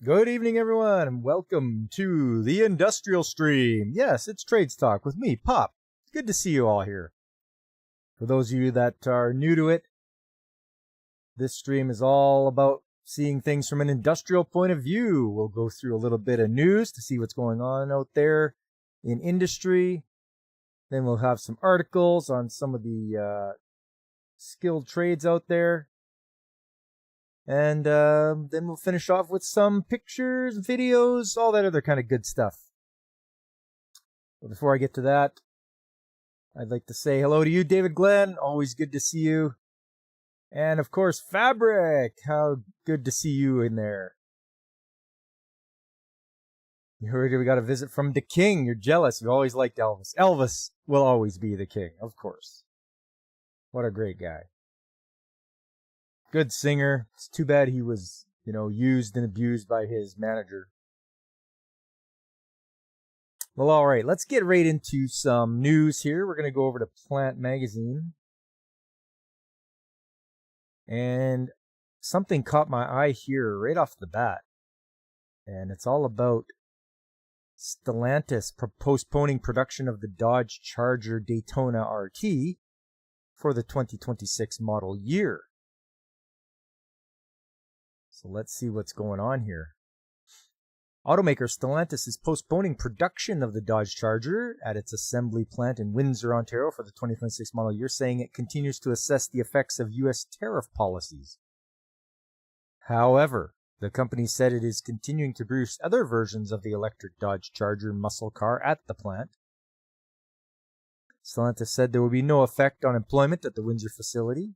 Good evening, everyone, and welcome to the Industrial Stream. Yes, it's Trades Talk with me, Pop. Good to see you all here. For those of you that are new to it, this stream is all about seeing things from an industrial point of view. We'll go through a little bit of news to see what's going on out there in industry. Then we'll have some articles on some of the skilled trades out there. And then we'll finish off with some pictures, videos, all that other kind of good stuff. But before I get to that, I'd like to say hello to you, David Glenn. Always good to see you. And of course, Fabric. How good to see you in there. You heard we got a visit from the King. You're jealous. You always liked Elvis. Elvis will always be the king, of course. What a great guy. Good singer. It's too bad he was, used and abused by his manager. Well, all right. Let's get right into some news here. We're going to go over to Plant Magazine. And something caught my eye here right off the bat. And it's all about Stellantis postponing production of the Dodge Charger Daytona RT for the 2026 model year. So let's see what's going on here. Automaker Stellantis is postponing production of the Dodge Charger at its assembly plant in Windsor, Ontario for the 2026 model year, saying it continues to assess the effects of U.S. tariff policies. However, the company said it is continuing to produce other versions of the electric Dodge Charger muscle car at the plant. Stellantis said there will be no effect on employment at the Windsor facility.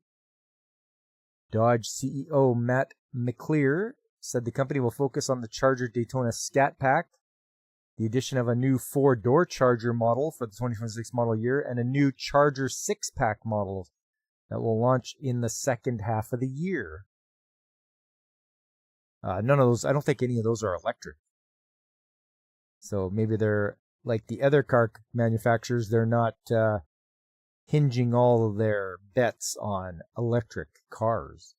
Dodge CEO Matt McClear said the company will focus on the Charger Daytona Scat Pack, the addition of a new 4-door Charger model for the 2026 model year, and a new Charger 6-pack model that will launch in the second half of the year. None of those, I don't think any of those are electric. So maybe they're like the other car manufacturers, they're not hinging all of their bets on electric cars.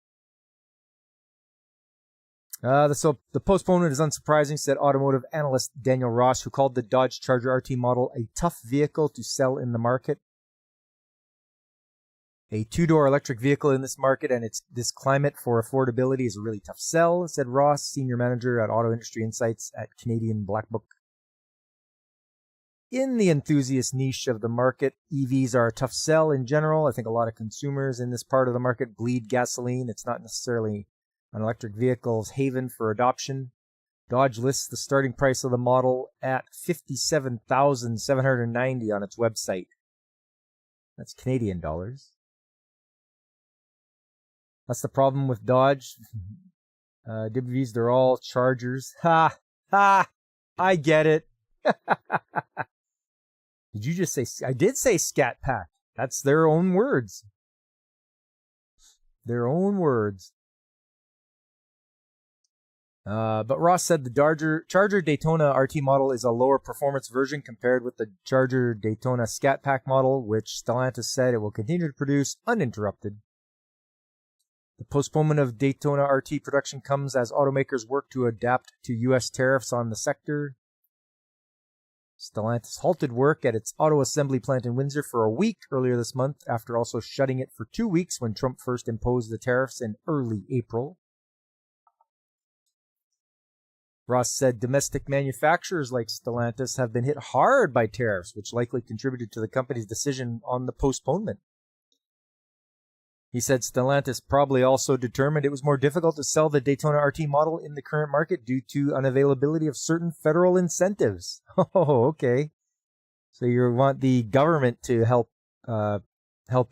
The postponement is unsurprising, said automotive analyst Daniel Ross, who called the Dodge Charger RT model a tough vehicle to sell in the market. A 2-door electric vehicle in this market and this climate for affordability is a really tough sell, said Ross, senior manager at Auto Industry Insights at Canadian Black Book. In the enthusiast niche of the market, EVs are a tough sell in general. I think a lot of consumers in this part of the market bleed gasoline. It's not necessarily an electric vehicle's haven for adoption. Dodge lists the starting price of the model at $57,790 on its website. That's Canadian dollars. That's the problem with Dodge. WVs, they're all Chargers. Ha! I get it. Did you just say? I did say Scat Pack. That's their own words. Their own words. But Ross said the Charger Daytona RT model is a lower performance version compared with the Charger Daytona Scat Pack model, which Stellantis said it will continue to produce uninterrupted. The postponement of Daytona RT production comes as automakers work to adapt to U.S. tariffs on the sector. Stellantis halted work at its auto assembly plant in Windsor for a week earlier this month, after also shutting it for 2 weeks when Trump first imposed the tariffs in early April. Ross said domestic manufacturers like Stellantis have been hit hard by tariffs, which likely contributed to the company's decision on the postponement. He said Stellantis probably also determined it was more difficult to sell the Daytona RT model in the current market due to unavailability of certain federal incentives. Oh, okay. So you want the government to help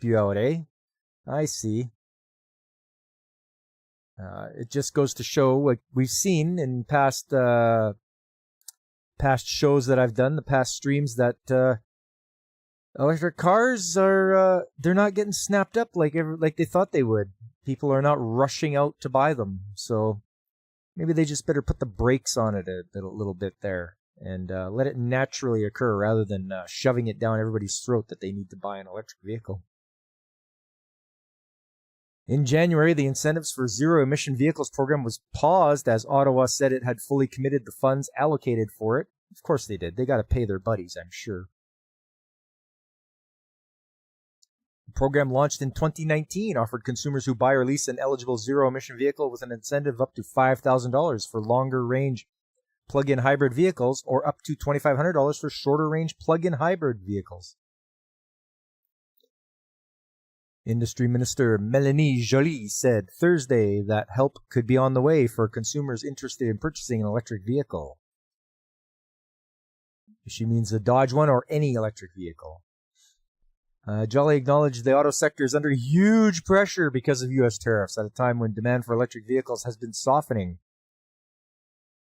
you out, eh? I see. It just goes to show, like we've seen in past shows that I've done, the past streams, that electric cars are they're not getting snapped up like they thought they would. People are not rushing out to buy them, so maybe they just better put the brakes on it a little bit there and let it naturally occur rather than shoving it down everybody's throat that they need to buy an electric vehicle. In January, the incentives for zero-emission vehicles program was paused as Ottawa said it had fully committed the funds allocated for it. Of course they did. They got to pay their buddies, I'm sure. The program launched in 2019 offered consumers who buy or lease an eligible zero-emission vehicle with an incentive up to $5,000 for longer-range plug-in hybrid vehicles or up to $2,500 for shorter-range plug-in hybrid vehicles. Industry Minister Mélanie Joly said Thursday that help could be on the way for consumers interested in purchasing an electric vehicle. She means a Dodge one or any electric vehicle. Joly acknowledged the auto sector is under huge pressure because of U.S. tariffs at a time when demand for electric vehicles has been softening.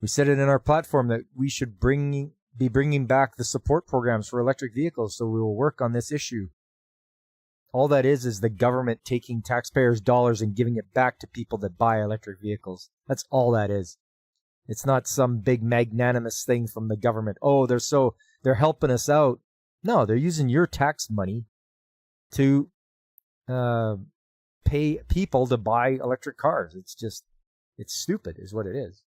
We said it in our platform that we should be bringing back the support programs for electric vehicles, so we will work on this issue. All that is the government taking taxpayers' dollars and giving it back to people that buy electric vehicles. That's all that is. It's not some big magnanimous thing from the government. Oh, they're helping us out. No, they're using your tax money to pay people to buy electric cars. It's stupid is what it is.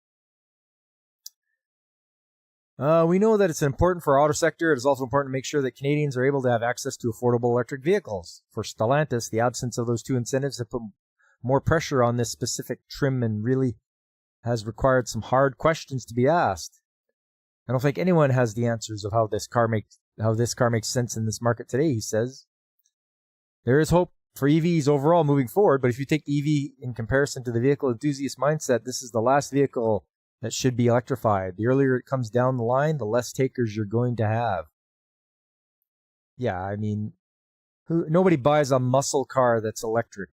We know that it's important for our auto sector. It is also important to make sure that Canadians are able to have access to affordable electric vehicles. For Stellantis, the absence of those two incentives have put more pressure on this specific trim and really has required some hard questions to be asked. I don't think anyone has the answers of how this car makes sense in this market today, he says. There is hope for EVs overall moving forward, but if you take EV in comparison to the vehicle enthusiast mindset, this is the last vehicle that should be electrified. The earlier it comes down the line, the less takers you're going to have. Yeah, I mean, nobody buys a muscle car that's electric.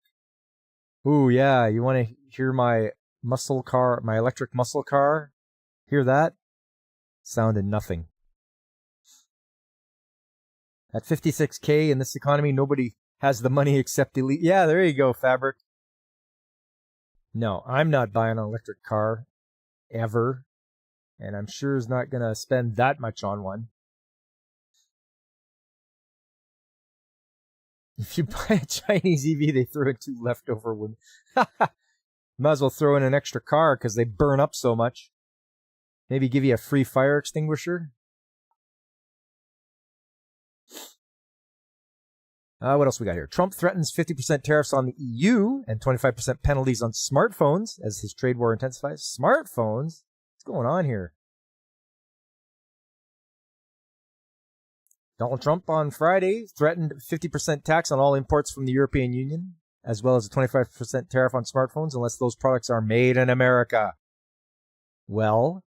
Ooh, yeah, you want to hear my muscle car, my electric muscle car? Hear that? Sounded nothing. At $56K in this economy, nobody has the money except elite. Yeah, there you go, Fabric. No, I'm not buying an electric car. Ever, and I'm sure is not going to spend that much on one. If you buy a Chinese EV, they throw in 2 leftover ones. Might as well throw in an extra car because they burn up so much. Maybe give you a free fire extinguisher. What else we got here? Trump threatens 50% tariffs on the EU and 25% penalties on smartphones as his trade war intensifies. Smartphones? What's going on here? Donald Trump on Friday threatened 50% tax on all imports from the European Union, as well as a 25% tariff on smartphones unless those products are made in America. Well,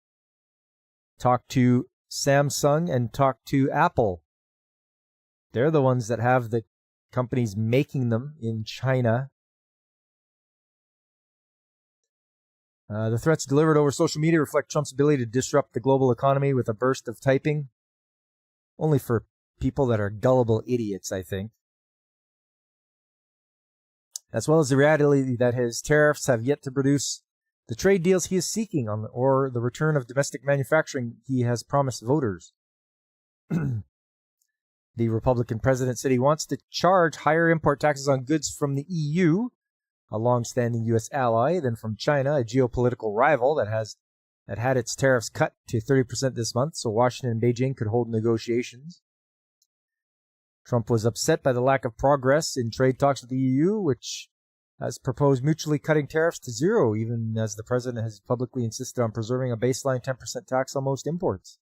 talk to Samsung and talk to Apple. They're the ones that have the companies making them in China. The threats delivered over social media reflect Trump's ability to disrupt the global economy with a burst of typing. Only for people that are gullible idiots, I think. As well as the reality that his tariffs have yet to produce the trade deals he is seeking or the return of domestic manufacturing he has promised voters. The Republican president said he wants to charge higher import taxes on goods from the EU, a long-standing U.S. ally, than from China, a geopolitical rival that had its tariffs cut to 30% this month, so Washington and Beijing could hold negotiations. Trump was upset by the lack of progress in trade talks with the EU, which has proposed mutually cutting tariffs to zero, even as the president has publicly insisted on preserving a baseline 10% tax on most imports.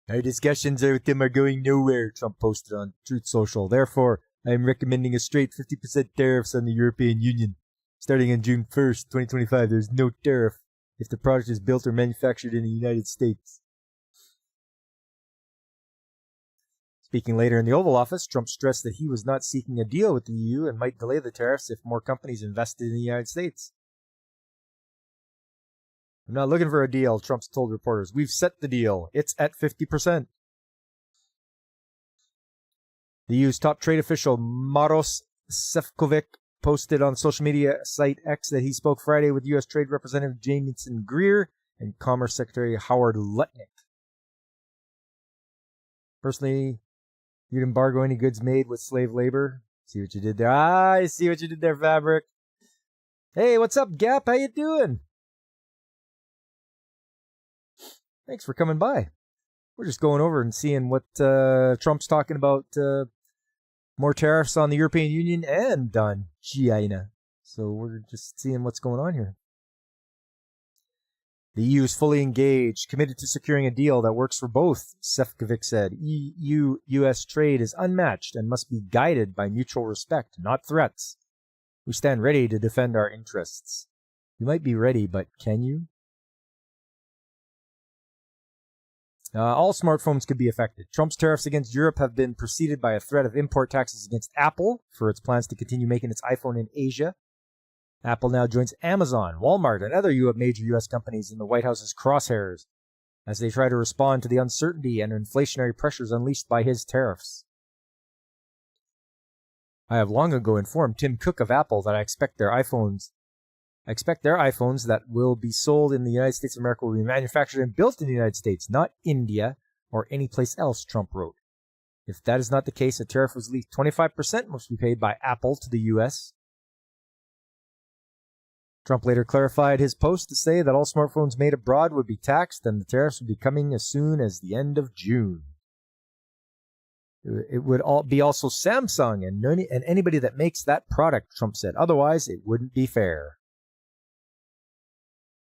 Our discussions with them are going nowhere, Trump posted on Truth Social. Therefore, I am recommending a straight 50% tariffs on the European Union. Starting on June 1st, 2025, there's no tariff if the product is built or manufactured in the United States. Speaking later in the Oval Office, Trump stressed that he was not seeking a deal with the EU and might delay the tariffs if more companies invested in the United States. I'm not looking for a deal, Trump told reporters. We've set the deal. It's at 50%. The EU's top trade official, Maros Sefcovic, posted on social media site X that he spoke Friday with U.S. Trade Representative Jamieson Greer and Commerce Secretary Howard Lutnick. Personally, you'd embargo any goods made with slave labor. See what you did there? I see what you did there, Fabric. Hey, what's up, Gap? How you doing? Thanks for coming by. We're just going over and seeing what Trump's talking about. More tariffs on the European Union and on China. So we're just seeing what's going on here. The EU is fully engaged, committed to securing a deal that works for both, Sefcovic said. EU-US trade is unmatched and must be guided by mutual respect, not threats. We stand ready to defend our interests. You might be ready, but can you? All smartphones could be affected. Trump's tariffs against Europe have been preceded by a threat of import taxes against Apple for its plans to continue making its iPhone in Asia. Apple now joins Amazon, Walmart, and other major U.S. companies in the White House's crosshairs as they try to respond to the uncertainty and inflationary pressures unleashed by his tariffs. I have long ago informed Tim Cook of Apple that I expect their iPhones that will be sold in the United States of America will be manufactured and built in the United States, not India or any place else, Trump wrote. If that is not the case, a tariff of at least 25% must be paid by Apple to the U.S. Trump later clarified his post to say that all smartphones made abroad would be taxed and the tariffs would be coming as soon as the end of June. It would be also Samsung and anybody that makes that product, Trump said. Otherwise, it wouldn't be fair.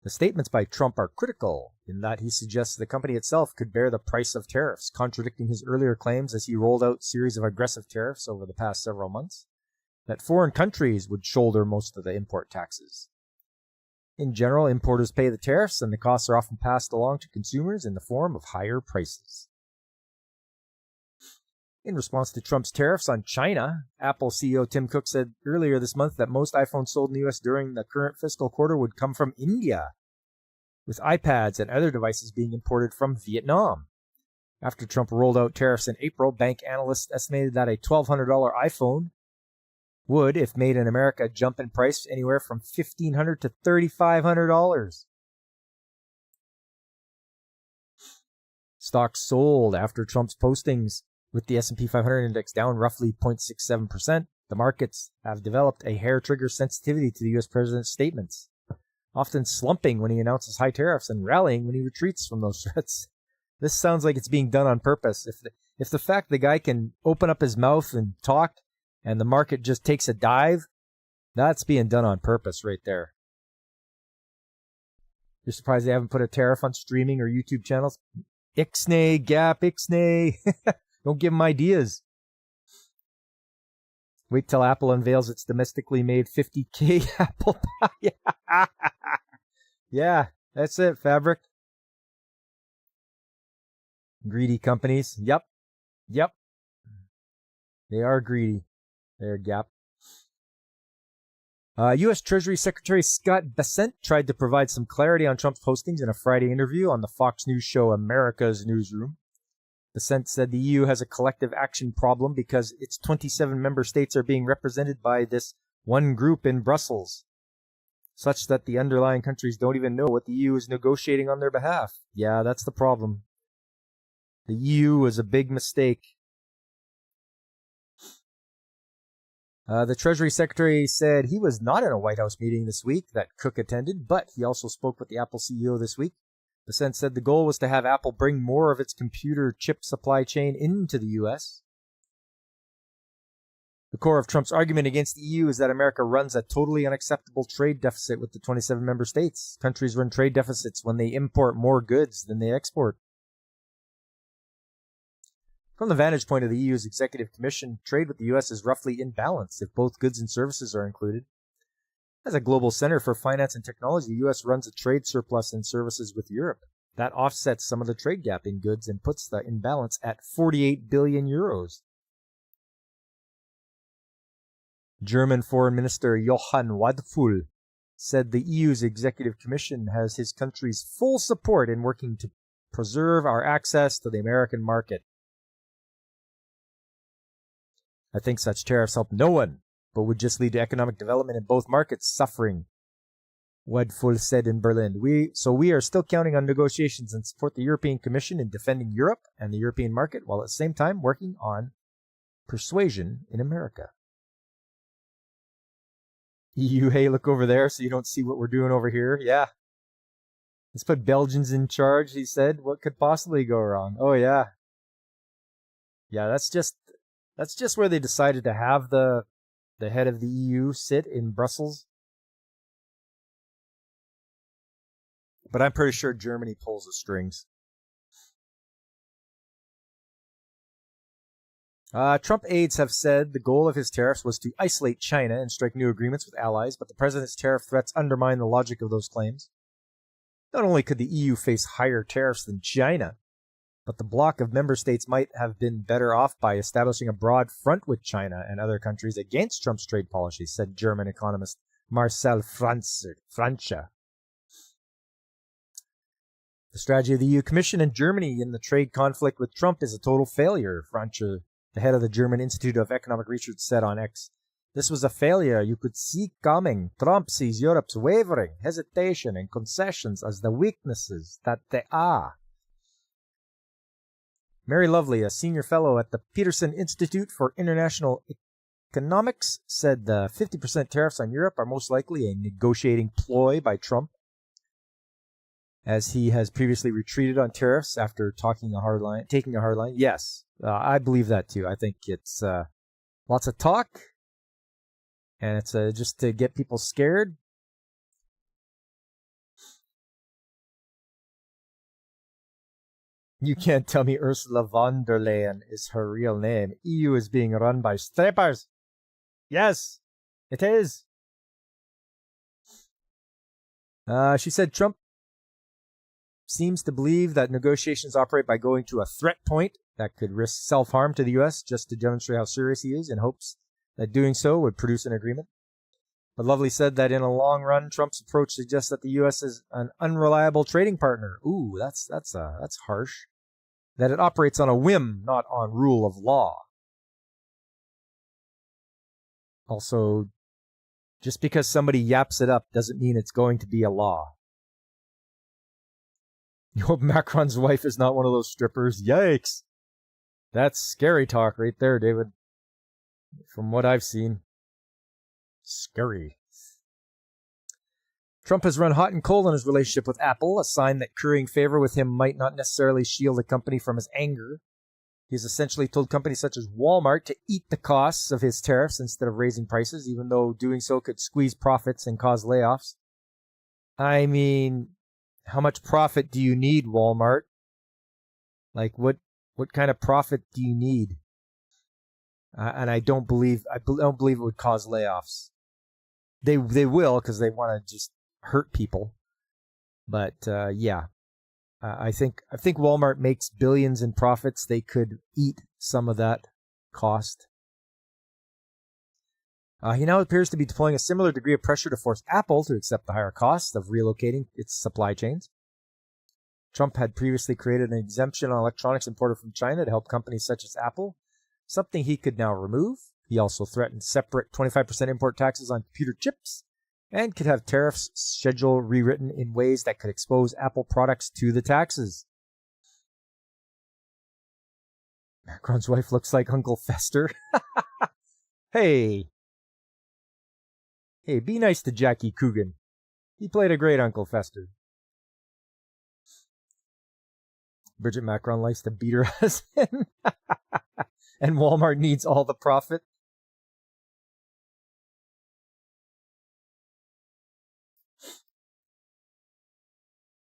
The statements by Trump are critical in that he suggests the company itself could bear the price of tariffs, contradicting his earlier claims as he rolled out a series of aggressive tariffs over the past several months, that foreign countries would shoulder most of the import taxes. In general, importers pay the tariffs, and the costs are often passed along to consumers in the form of higher prices. In response to Trump's tariffs on China, Apple CEO Tim Cook said earlier this month that most iPhones sold in the U.S. during the current fiscal quarter would come from India, with iPads and other devices being imported from Vietnam. After Trump rolled out tariffs in April, bank analysts estimated that a $1,200 iPhone would, if made in America, jump in price anywhere from $1,500 to $3,500. Stocks sold after Trump's postings, with the S&P 500 index down roughly 0.67%. The markets have developed a hair-trigger sensitivity to the U.S. president's statements, often slumping when he announces high tariffs and rallying when he retreats from those threats. This sounds like it's being done on purpose. If the fact the guy can open up his mouth and talk and the market just takes a dive, that's being done on purpose right there. You're surprised they haven't put a tariff on streaming or YouTube channels? Ixnay, Gap, Ixnay. Don't give them ideas. Wait till Apple unveils its domestically made 50K Apple Pie. Yeah, that's it, Fabric. Greedy companies. Yep. They are greedy. There, Gap. U.S. Treasury Secretary Scott Bessent tried to provide some clarity on Trump's postings in a Friday interview on the Fox News show America's Newsroom. Bessent said the EU has a collective action problem because its 27 member states are being represented by this one group in Brussels, such that the underlying countries don't even know what the EU is negotiating on their behalf. Yeah, that's the problem. The EU was a big mistake. The Treasury Secretary said he was not in a White House meeting this week that Cook attended, but he also spoke with the Apple CEO this week. Bessent said the goal was to have Apple bring more of its computer chip supply chain into the U.S. The core of Trump's argument against the EU is that America runs a totally unacceptable trade deficit with the 27 member states. Countries run trade deficits when they import more goods than they export. From the vantage point of the EU's Executive Commission, trade with the U.S. is roughly in balance if both goods and services are included. As a global center for finance and technology, the U.S. runs a trade surplus in services with Europe. That offsets some of the trade gap in goods and puts the imbalance at 48 billion euros. German Foreign Minister Johann Wadful said the EU's Executive Commission has his country's full support in working to preserve our access to the American market. I think such tariffs help no one, but would just lead to economic development in both markets suffering, Wadful said in Berlin. We are still counting on negotiations and support the European Commission in defending Europe and the European market, while at the same time working on persuasion in America. EU, hey, look over there so you don't see what we're doing over here. Yeah. Let's put Belgians in charge, he said. What could possibly go wrong? Oh, yeah. Yeah, that's just where they decided to have the head of the EU sit in Brussels. But I'm pretty sure Germany pulls the strings. Trump aides have said the goal of his tariffs was to isolate China and strike new agreements with allies, but the president's tariff threats undermine the logic of those claims. Not only could the EU face higher tariffs than China, but the bloc of member states might have been better off by establishing a broad front with China and other countries against Trump's trade policy, said German economist Marcel Francia. The strategy of the EU Commission and Germany in the trade conflict with Trump is a total failure, Francia, the head of the German Institute of Economic Research, said on X. This was a failure you could see coming. Trump sees Europe's wavering, hesitation, and concessions as the weaknesses that they are. Mary Lovely, a senior fellow at the Peterson Institute for International Economics, said the 50% tariffs on Europe are most likely a negotiating ploy by Trump, as he has previously retreated on tariffs after taking a hard line. Yes, I believe that too. I think it's lots of talk, and it's just to get people scared. You can't tell me Ursula von der Leyen is her real name. EU is being run by strippers. Yes, it is. She said Trump seems to believe that negotiations operate by going to a threat point that could risk self-harm to the U.S. just to demonstrate how serious he is, in hopes that doing so would produce an agreement. But Lovely said that in a long run, Trump's approach suggests that the U.S. is an unreliable trading partner. Ooh, that's harsh. That it operates on a whim, not on rule of law. Also, just because somebody yaps it up doesn't mean it's going to be a law. You hope Macron's wife is not one of those strippers. Yikes. That's scary talk right there, David. From what I've seen. Scary. Trump has run hot and cold on his relationship with Apple, a sign that currying favor with him might not necessarily shield the company from his anger. He's essentially told companies such as Walmart to eat the costs of his tariffs instead of raising prices, even though doing so could squeeze profits and cause layoffs. I mean, how much profit do you need, Walmart? Like, what kind of profit do you need? And I don't believe it would cause layoffs. They will, because they want to just hurt people. But yeah, I think Walmart makes billions in profits. They could eat some of that cost. He now appears to be deploying a similar degree of pressure to force Apple to accept the higher cost of relocating its supply chains. Trump had previously created an exemption on electronics imported from China to help companies such as Apple, something he could now remove. He also threatened separate 25% import taxes on computer chips and could have tariffs schedule rewritten in ways that could expose Apple products to the taxes. Macron's wife looks like Uncle Fester. Hey, be nice to Jackie Coogan. He played a great Uncle Fester. Bridget Macron likes to beat her husband. And Walmart needs all the profit.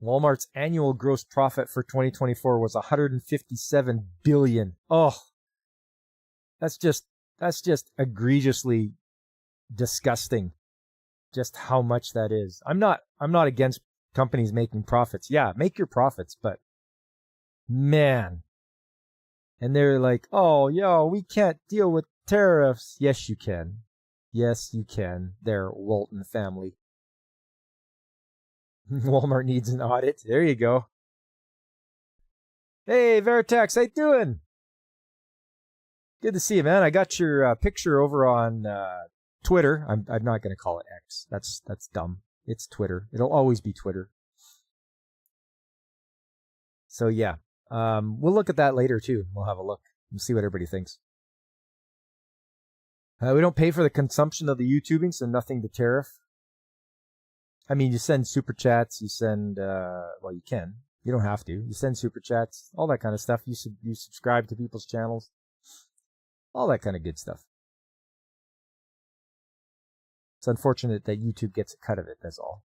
Walmart's annual gross profit for 2024 was $157 billion. Oh, that's just egregiously disgusting. Just how much that is. I'm not against companies making profits. Yeah, make your profits, but man. And they're like, oh, yo, we can't deal with tariffs. Yes, you can. Yes, you can. They're Walton family. Walmart needs an audit. There you go. Hey, Veritex, how you doing? Good to see you, man. I got your picture over on Twitter. I'm not going to call it X. That's dumb. It's Twitter. It'll always be Twitter. So yeah, we'll look at that later too. We'll have a look and see what everybody thinks. We don't pay for the consumption of the YouTubing, so nothing to tariff. I mean, you send super chats, you send, well, you can. You don't have to. You send super chats, all that kind of stuff. You subscribe to people's channels, all that kind of good stuff. It's unfortunate that YouTube gets a cut of it, that's all.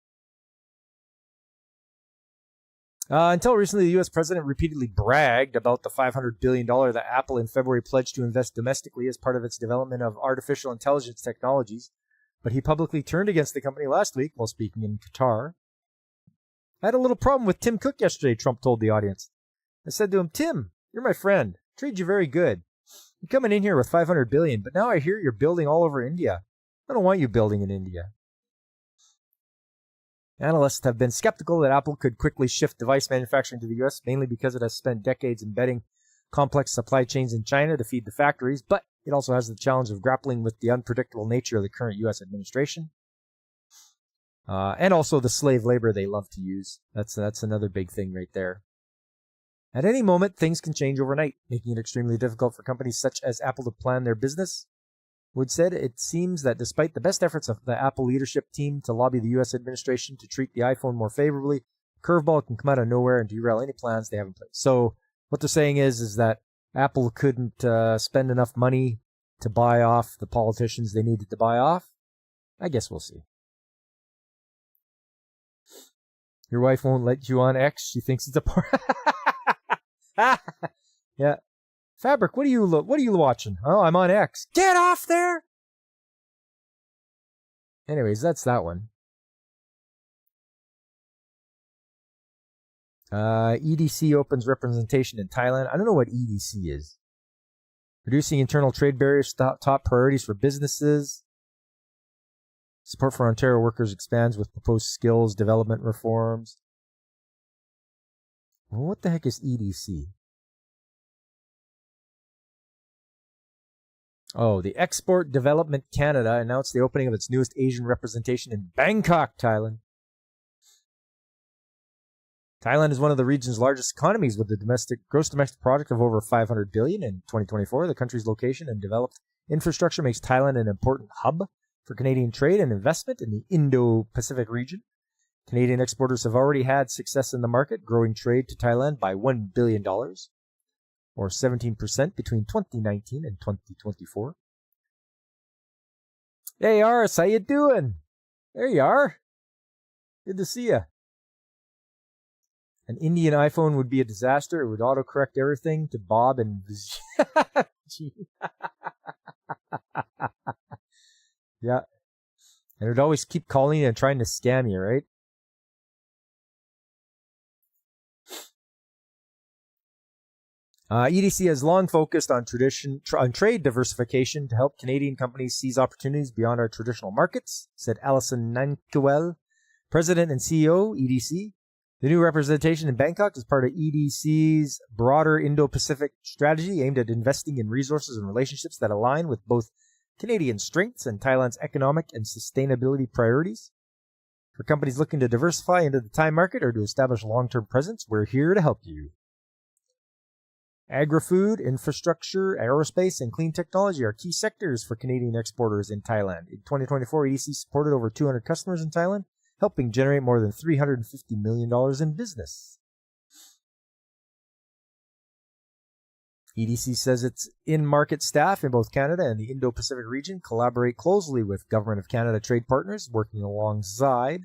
Until recently, the U.S. president repeatedly bragged about the $500 billion that Apple in February pledged to invest domestically as part of its development of artificial intelligence technologies, but he publicly turned against the company last week while speaking in Qatar. I had a little problem with Tim Cook yesterday, Trump told the audience. I said to him, Tim, you're my friend. Treat you very good. You're coming in here with $500 billion, but now I hear you're building all over India. I don't want you building in India. Analysts have been skeptical that Apple could quickly shift device manufacturing to the U.S., mainly because it has spent decades embedding complex supply chains in China to feed the factories, but it also has the challenge of grappling with the unpredictable nature of the current U.S. administration, and also the slave labor they love to use. That's another big thing right there. At any moment, things can change overnight, making it extremely difficult for companies such as Apple to plan their business. Wood said, it seems that despite the best efforts of the Apple leadership team to lobby the U.S. administration to treat the iPhone more favorably, a curveball can come out of nowhere and derail any plans they have in place. So what they're saying is that Apple couldn't spend enough money to buy off the politicians they needed to buy off. I guess we'll see. Your wife won't let you on X. She thinks it's a part. Yeah. Fabric, what are you watching? Oh, I'm on X. Get off there! Anyways, that's that one. EDC opens representation in Thailand. I don't know what EDC is. Reducing internal trade barriers, top priorities for businesses. Support for Ontario workers expands with proposed skills development reforms. Well, what the heck is EDC? Oh, the Export Development Canada announced the opening of its newest Asian representation in Bangkok, Thailand. Thailand is one of the region's largest economies with a gross domestic product of over $500 billion in 2024. The country's location and developed infrastructure makes Thailand an important hub for Canadian trade and investment in the Indo-Pacific region. Canadian exporters have already had success in the market, growing trade to Thailand by $1 billion. Or 17% between 2019 and 2024. Hey, Aris, how you doing? There you are. Good to see you. An Indian iPhone would be a disaster. It would autocorrect everything to Bob and... Yeah. And it would always keep calling you and trying to scam you, right? EDC has long focused on trade diversification to help Canadian companies seize opportunities beyond our traditional markets, said Alison Nankiewel, President and CEO, EDC. The new representation in Bangkok is part of EDC's broader Indo-Pacific strategy aimed at investing in resources and relationships that align with both Canadian strengths and Thailand's economic and sustainability priorities. For companies looking to diversify into the Thai market or to establish a long-term presence, we're here to help you. Agri-food, infrastructure, aerospace, and clean technology are key sectors for Canadian exporters in Thailand. In 2024, EDC supported over 200 customers in Thailand, helping generate more than $350 million in business. EDC says its in-market staff in both Canada and the Indo-Pacific region collaborate closely with Government of Canada trade partners, working alongside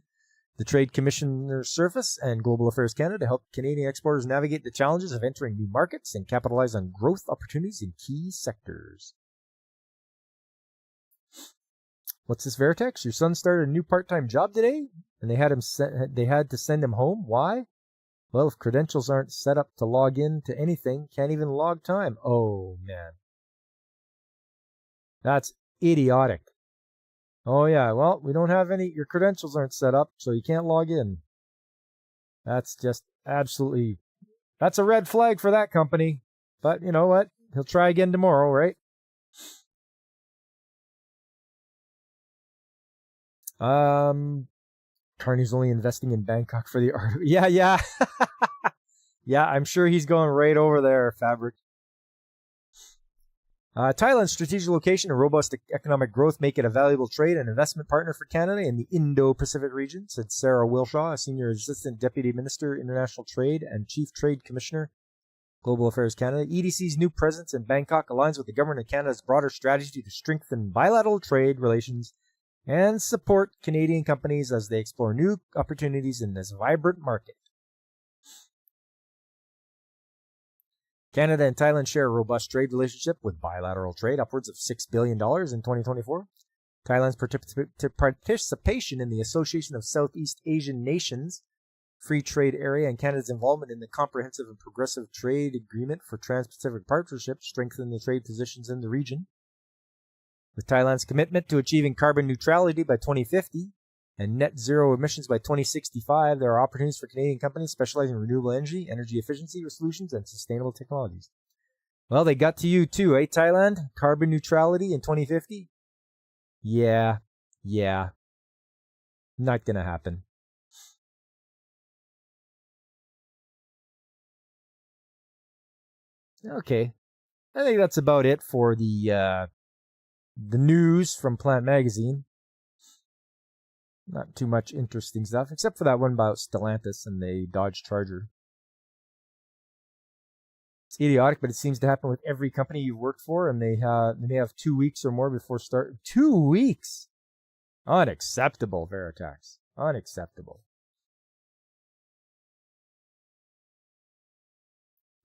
the Trade Commissioner's Service and Global Affairs Canada to help Canadian exporters navigate the challenges of entering new markets and capitalize on growth opportunities in key sectors. What's this, Veritex? Your son started a new part-time job today, and they had to send him home. Why? Well, if credentials aren't set up to log in to anything, can't even log time. Oh, man. That's idiotic. Oh, yeah, well, we don't have your credentials aren't set up, so you can't log in. That's just absolutely, that's a red flag for that company. But you know what? He'll try again tomorrow, right? Carney's only investing in Bangkok for the art. Yeah. Yeah, I'm sure he's going right over there, Fabric. Thailand's strategic location and robust economic growth make it a valuable trade and investment partner for Canada in the Indo-Pacific region, said Sarah Wilshaw, a Senior Assistant Deputy Minister, International Trade and Chief Trade Commissioner, Global Affairs Canada. EDC's new presence in Bangkok aligns with the Government of Canada's broader strategy to strengthen bilateral trade relations and support Canadian companies as they explore new opportunities in this vibrant market. Canada and Thailand share a robust trade relationship with bilateral trade upwards of $6 billion in 2024. Thailand's participation in the Association of Southeast Asian Nations Free Trade Area and Canada's involvement in the Comprehensive and Progressive Trade Agreement for Trans-Pacific Partnership strengthen the trade positions in the region. With Thailand's commitment to achieving carbon neutrality by 2050 and net zero emissions by 2065, there are opportunities for Canadian companies specializing in renewable energy, energy efficiency solutions, and sustainable technologies. Well, they got to you too, eh, Thailand? Carbon neutrality in 2050? Yeah. Not gonna happen. Okay. I think that's about it for the news from Plant Magazine. Not too much interesting stuff, except for that one about Stellantis and the Dodge Charger. It's idiotic, but it seems to happen with every company you've worked for, and they may have 2 weeks or more before start. 2 weeks? Unacceptable, Veritax. Unacceptable.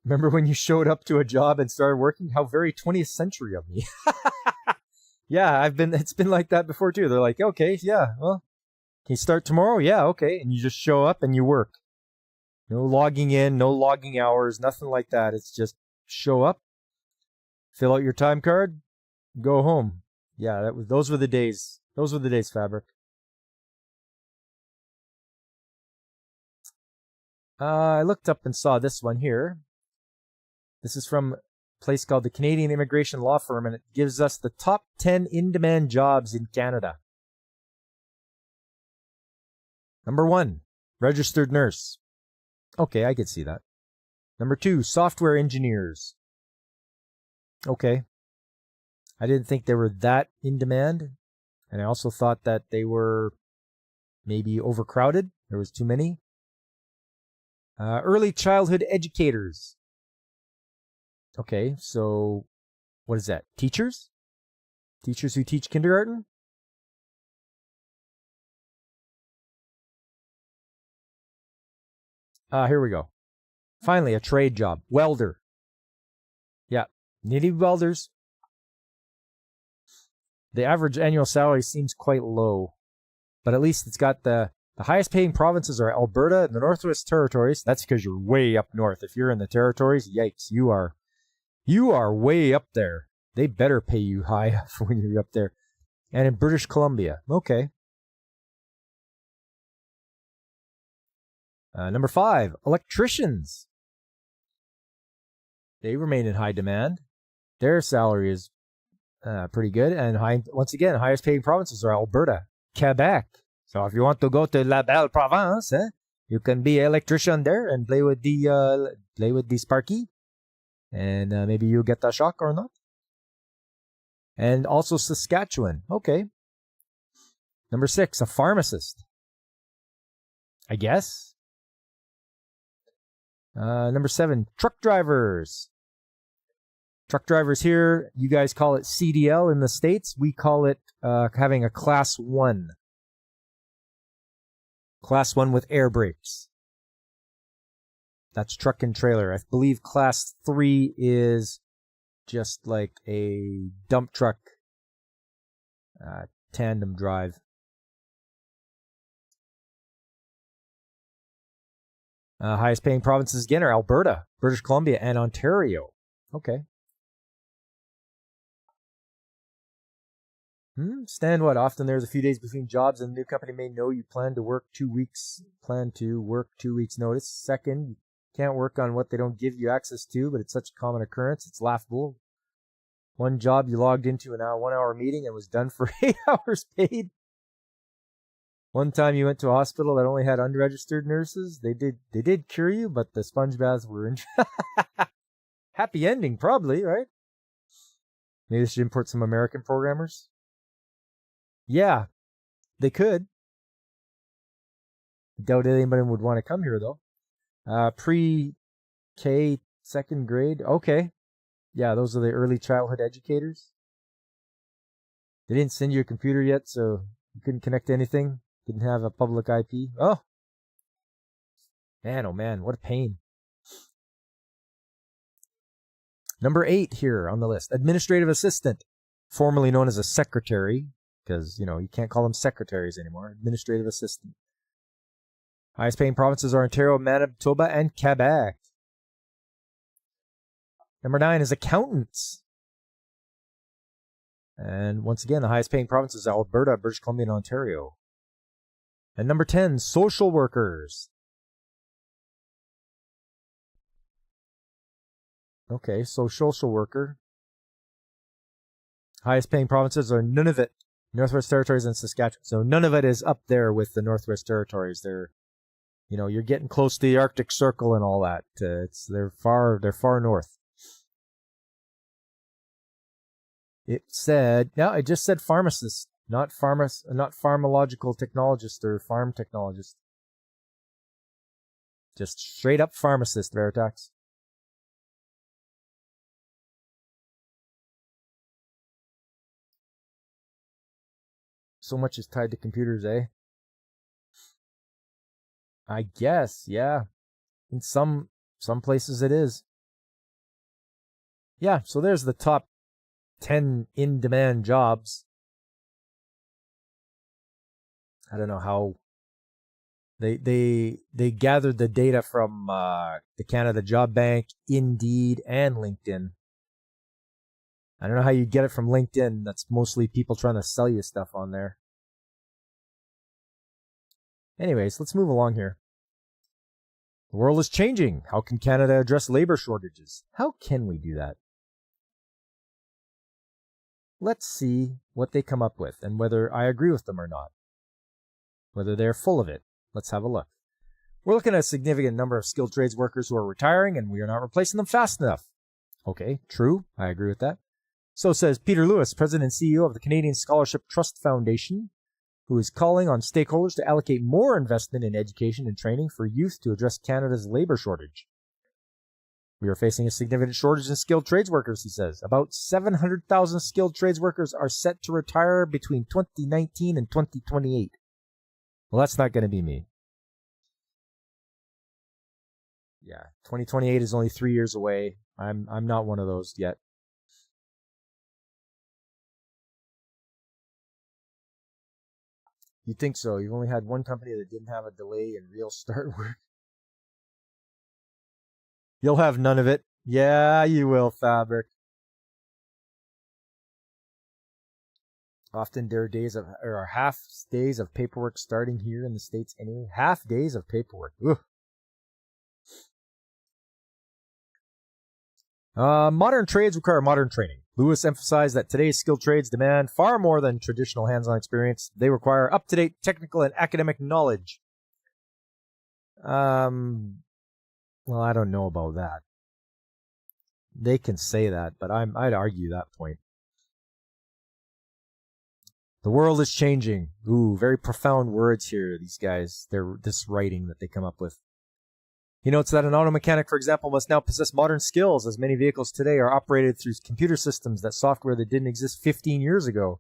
Remember when you showed up to a job and started working? How very 20th century of me. Yeah, it's been like that before too. They're like, okay, yeah, well, can you start tomorrow? Yeah, okay. And you just show up and you work. No logging in, no logging hours, nothing like that. It's just show up, fill out your time card, go home. Yeah, those were the days. Those were the days, Fabric. I looked up and saw this one here. This is from a place called the Canadian Immigration Law Firm, and it gives us the top 10 in-demand jobs in Canada. Number 1, registered nurse. Okay, I could see that. Number 2, software engineers. Okay. I didn't think they were that in demand, and I also thought that they were maybe overcrowded. There was too many. Early childhood educators. Okay, so what is that? Teachers? Teachers who teach kindergarten? Here we go. Finally, a trade job. Welder. Yeah, needed welders. The average annual salary seems quite low, but at least it's got the highest paying provinces are Alberta and the Northwest Territories. That's because you're way up north. If you're in the Territories, yikes, you are way up there. They better pay you high when you're up there. And in British Columbia. Okay. Number 5, electricians. They remain in high demand. Their salary is pretty good. And once again, highest paying provinces are Alberta, Quebec. So if you want to go to La Belle Province, you can be an electrician there and play with the Sparky. And maybe you'll get the shock or not. And also Saskatchewan. Okay. Number 6, a pharmacist. I guess. Number 7, truck drivers. Truck drivers here, you guys call it CDL in the States. We call it having a Class 1. Class 1 with air brakes. That's truck and trailer. I believe Class 3 is just like a dump truck tandem drive. Highest paying provinces again are Alberta, British Columbia, and Ontario. Okay. Stand what? Often there's a few days between jobs and the new company may know you plan to work 2 weeks notice. Second, you can't work on what they don't give you access to, but it's such a common occurrence. It's laughable. One job you logged into an 1 hour meeting and was done for 8 hours paid. One time you went to a hospital that only had unregistered nurses. They did cure you, but the sponge baths were in. Happy ending, probably, right? Maybe they should import some American programmers. Yeah, they could. Doubt anybody would want to come here, though. Pre-K, second grade. Okay. Yeah, those are the early childhood educators. They didn't send you a computer yet, so you couldn't connect to anything. Didn't have a public IP. Oh. Man, oh man, what a pain. Number 8 here on the list. Administrative assistant, formerly known as a secretary, because, you can't call them secretaries anymore. Administrative assistant. Highest paying provinces are Ontario, Manitoba, and Quebec. Number 9 is accountants. And once again, the highest paying provinces are Alberta, British Columbia, and Ontario. And number 10, social workers. Okay, so social worker. Highest paying provinces are Nunavut, Northwest Territories, and Saskatchewan. So Nunavut is up there with the Northwest Territories. They're, you're getting close to the Arctic Circle and all that. They're far north. It just said pharmacist, not pharmacological technologist or farm technologist. Just straight up pharmacist, Veritax. So much is tied to computers, eh? I guess, yeah. In some places it is. Yeah, so there's the top 10 in-demand jobs. I don't know how they gathered the data from the Canada Job Bank, Indeed, and LinkedIn. I don't know how you get it from LinkedIn. That's mostly people trying to sell you stuff on there. Anyways, let's move along here. The world is changing. How can Canada address labor shortages? How can we do that? Let's see what they come up with and whether I agree with them or not. Whether they're full of it. Let's have a look. We're looking at a significant number of skilled trades workers who are retiring, and we are not replacing them fast enough. Okay, true. I agree with that. So says Peter Lewis, President and CEO of the Canadian Scholarship Trust Foundation, who is calling on stakeholders to allocate more investment in education and training for youth to address Canada's labor shortage. We are facing a significant shortage in skilled trades workers, he says. About 700,000 skilled trades workers are set to retire between 2019 and 2028. Well, that's not going to be me. Yeah, 2028 is only 3 years away. I'm not one of those yet. You think so? You've only had one company that didn't have a delay in real start work. You'll have none of it. Yeah, you will, Fabric. Often there are half days of paperwork starting here in the States anyway. Half days of paperwork. Ugh. Modern trades require modern training. Lewis emphasized that today's skilled trades demand far more than traditional hands-on experience. They require up-to-date technical and academic knowledge. Well, I don't know about that. They can say that, but I'd argue that point. The world is changing. Ooh, very profound words here, these guys. This writing that they come up with. He notes that an auto mechanic, for example, must now possess modern skills, as many vehicles today are operated through computer systems, that software that didn't exist 15 years ago.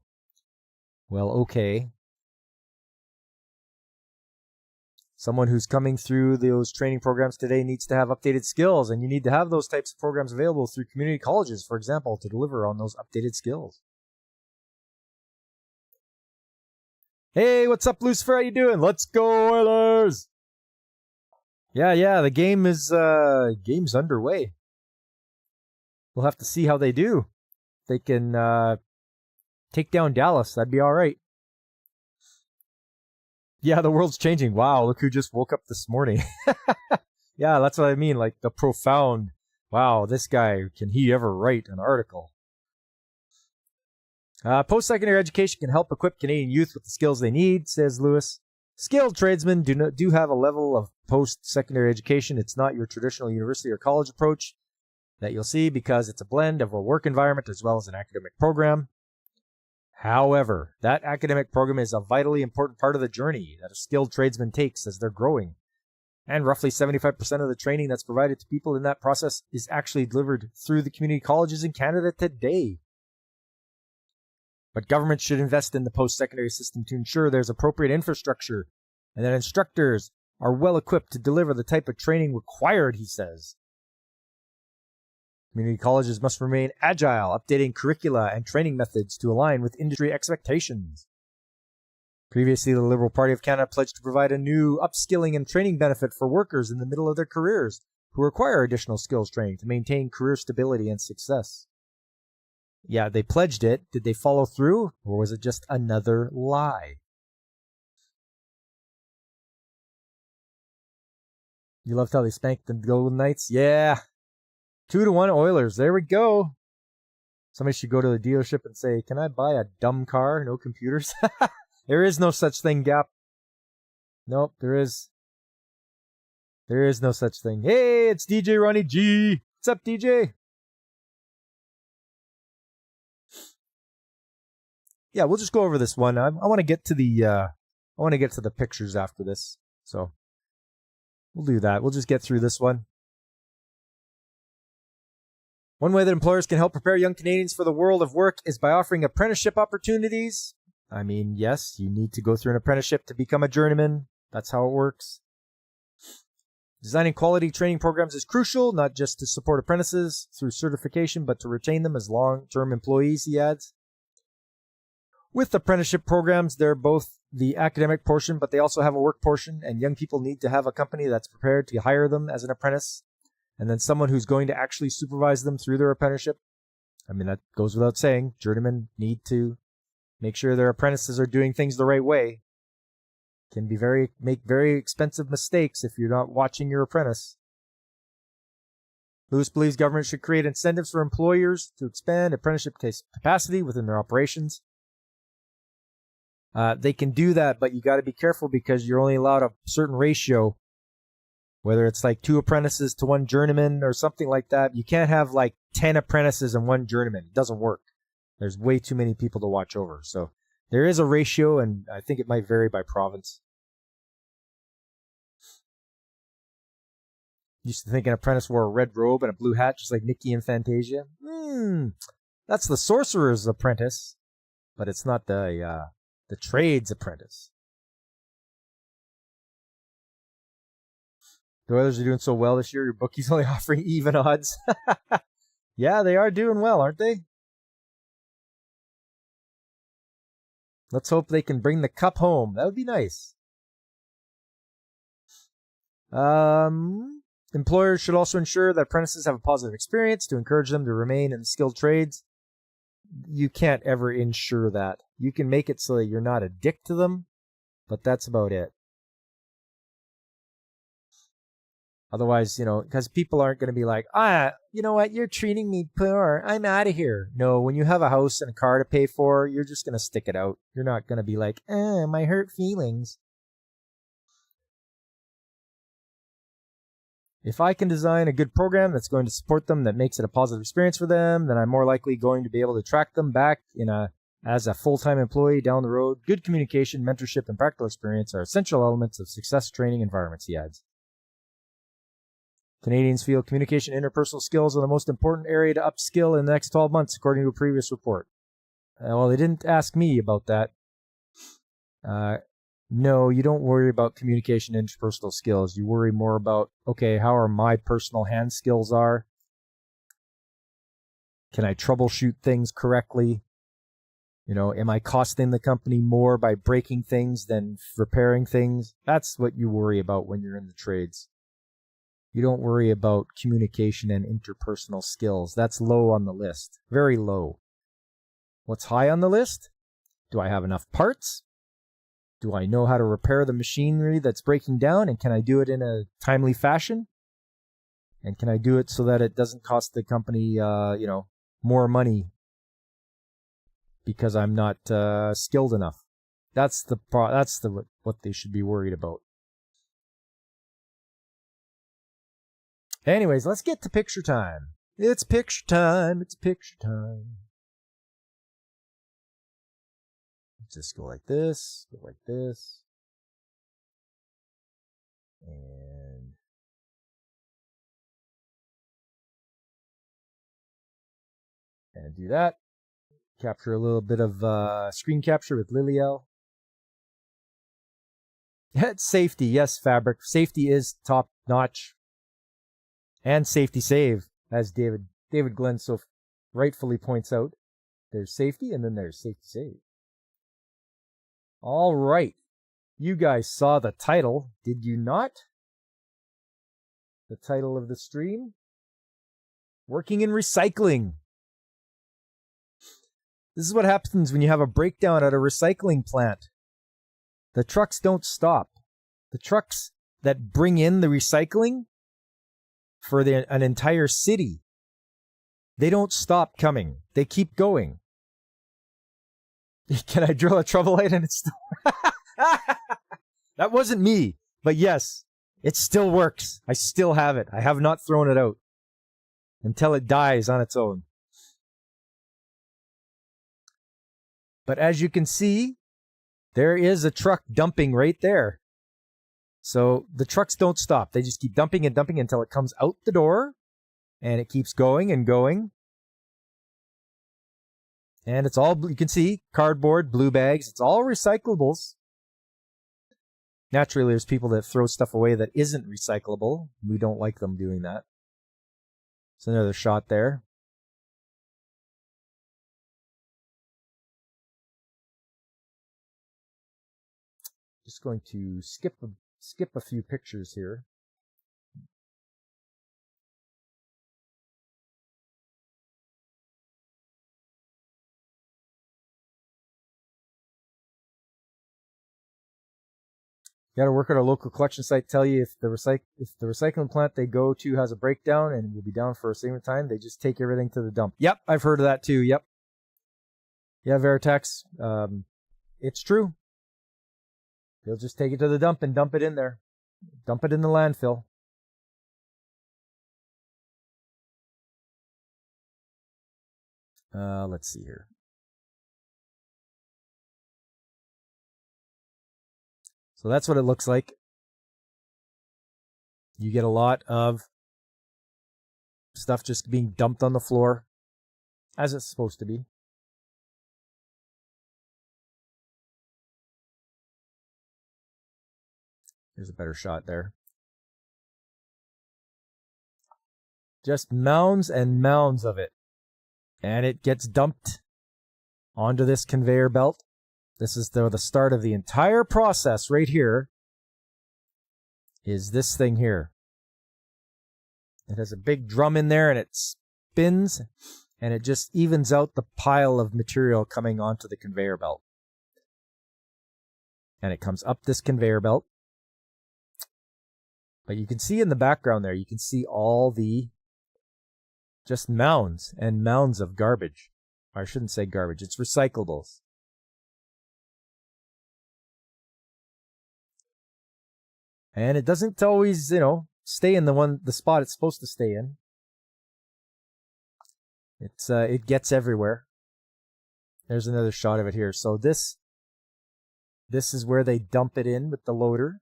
Well, okay. Someone who's coming through those training programs today needs to have updated skills, and you need to have those types of programs available through community colleges, for example, to deliver on those updated skills. Hey, what's up, Lucifer? How you doing? Let's go, Oilers! Yeah, the game is game's underway. We'll have to see how they do. They can take down Dallas. That'd be all right. Yeah, the world's changing. Wow, look who just woke up this morning. Yeah, that's what I mean. Like the profound, wow, this guy, can he ever write an article? Post-secondary education can help equip Canadian youth with the skills they need, says Lewis. Skilled tradesmen do have a level of post-secondary education. It's not your traditional university or college approach. that you'll see because it's a blend of a work environment as well as an academic program. However, that academic program is a vitally important part of the journey that a skilled tradesman takes as they're growing. And roughly 75% of the training that's provided to people in that process is actually delivered through the community colleges in Canada today. But government should invest in the post-secondary system to ensure there's appropriate infrastructure and that instructors are well equipped to deliver the type of training required, he says. Community colleges must remain agile, updating curricula and training methods to align with industry expectations. Previously, the Liberal Party of Canada pledged to provide a new upskilling and training benefit for workers in the middle of their careers who require additional skills training to maintain career stability and success. Yeah, they pledged it. Did they follow through, or was it just another lie? You loved how they spanked the Golden Knights? Yeah. 2-1 Oilers. There we go. Somebody should go to the dealership and say, can I buy a dumb car? No computers? There is no such thing, Gap. Nope, there is. There is no such thing. Hey, it's DJ Ronnie G. What's up, DJ? Yeah, we'll just go over this one. I want to get to the pictures after this. So we'll do that. We'll just get through this one. One way that employers can help prepare young Canadians for the world of work is by offering apprenticeship opportunities. I mean, yes, you need to go through an apprenticeship to become a journeyman. That's how it works. Designing quality training programs is crucial, not just to support apprentices through certification, but to retain them as long-term employees, he adds. With apprenticeship programs, they're both the academic portion, but they also have a work portion, and young people need to have a company that's prepared to hire them as an apprentice, and then someone who's going to actually supervise them through their apprenticeship. I mean, that goes without saying. Journeymen need to make sure their apprentices are doing things the right way. Can be make very expensive mistakes if you're not watching your apprentice. Lewis believes government should create incentives for employers to expand apprenticeship capacity within their operations. They can do that, but you got to be careful because you're only allowed a certain ratio, whether it's like 2 apprentices to 1 journeyman or something like that. You can't have like 10 apprentices and 1 journeyman. It doesn't work. There's way too many people to watch over. So there is a ratio, and I think it might vary by province. Used to think an apprentice wore a red robe and a blue hat, just like Nikki in Fantasia. That's the sorcerer's apprentice, but it's not the trade's apprentice. The Oilers are doing so well this year, your bookie's only offering even odds. Yeah, they are doing well, aren't they? Let's hope they can bring the cup home. That would be nice. Employers should also ensure that apprentices have a positive experience to encourage them to remain in the skilled trades. You can't ever ensure that. You can make it so that you're not a dick to them, but that's about it. Otherwise, because people aren't going to be like, you know what, you're treating me poor, I'm out of here. No, when you have a house and a car to pay for, you're just going to stick it out. You're not going to be like, my hurt feelings. If I can design a good program that's going to support them, that makes it a positive experience for them, then I'm more likely going to be able to track them back as a full-time employee down the road. Good communication, mentorship, and practical experience are essential elements of success training environments, he adds. Canadians feel communication and interpersonal skills are the most important area to upskill in the next 12 months, according to a previous report. Well, they didn't ask me about that. No, you don't worry about communication and interpersonal skills. You worry more about, okay, how are my personal hand skills are? Can I troubleshoot things correctly? Am I costing the company more by breaking things than repairing things? That's what you worry about when you're in the trades. You don't worry about communication and interpersonal skills. That's low on the list. Very low. What's high on the list? Do I have enough parts? Do I know how to repair the machinery that's breaking down? And can I do it in a timely fashion? And can I do it so that it doesn't cost the company, more money because I'm not skilled enough? That's what they should be worried about. Anyways, let's get to picture time. It's picture time. It's picture time. Just go like this. Go like this. And do that. Capture a little bit of screen capture with Liliel. It's safety, yes, Fabric. Safety is top notch. And safety save, as David Glenn so rightfully points out. There's safety and then there's safety save. All right. You guys saw the title, did you not? The title of the stream? Working in recycling. This is what happens when you have a breakdown at a recycling plant. The trucks don't stop. The trucks that bring in the recycling for an entire city, they don't stop coming. They keep going. Can I drill a trouble light and it's still... That wasn't me, but yes, it still works. I still have it. I have not thrown it out until it dies on its own. But as you can see, there is a truck dumping right there. So the trucks don't stop. They just keep dumping and dumping until it comes out the door. And it keeps going and going. And it's all, you can see, cardboard, blue bags. It's all recyclables. Naturally, there's people that throw stuff away that isn't recyclable. We don't like them doing that. It's another shot there. Just going to skip a few pictures here. You got to work at a local collection site. Tell you if the recycling plant they go to has a breakdown and will be down for a certain time. They just take everything to the dump. Yep, I've heard of that too. Yep. Yeah, Veritex. It's true. They'll just take it to the dump and dump it in there. Dump it in the landfill. Let's see here. So that's what it looks like. You get a lot of stuff just being dumped on the floor, as it's supposed to be. Here's a better shot there. Just mounds and mounds of it. And it gets dumped onto this conveyor belt. This is the start of the entire process right here. Is this thing here. It has a big drum in there and it spins and it just evens out the pile of material coming onto the conveyor belt. And it comes up this conveyor belt. But you can see in the background there, you can see all the just mounds and mounds of garbage. Or I shouldn't say garbage, it's recyclables. And it doesn't always, stay in the spot it's supposed to stay in. It gets everywhere. There's another shot of it here. So this is where they dump it in with the loader.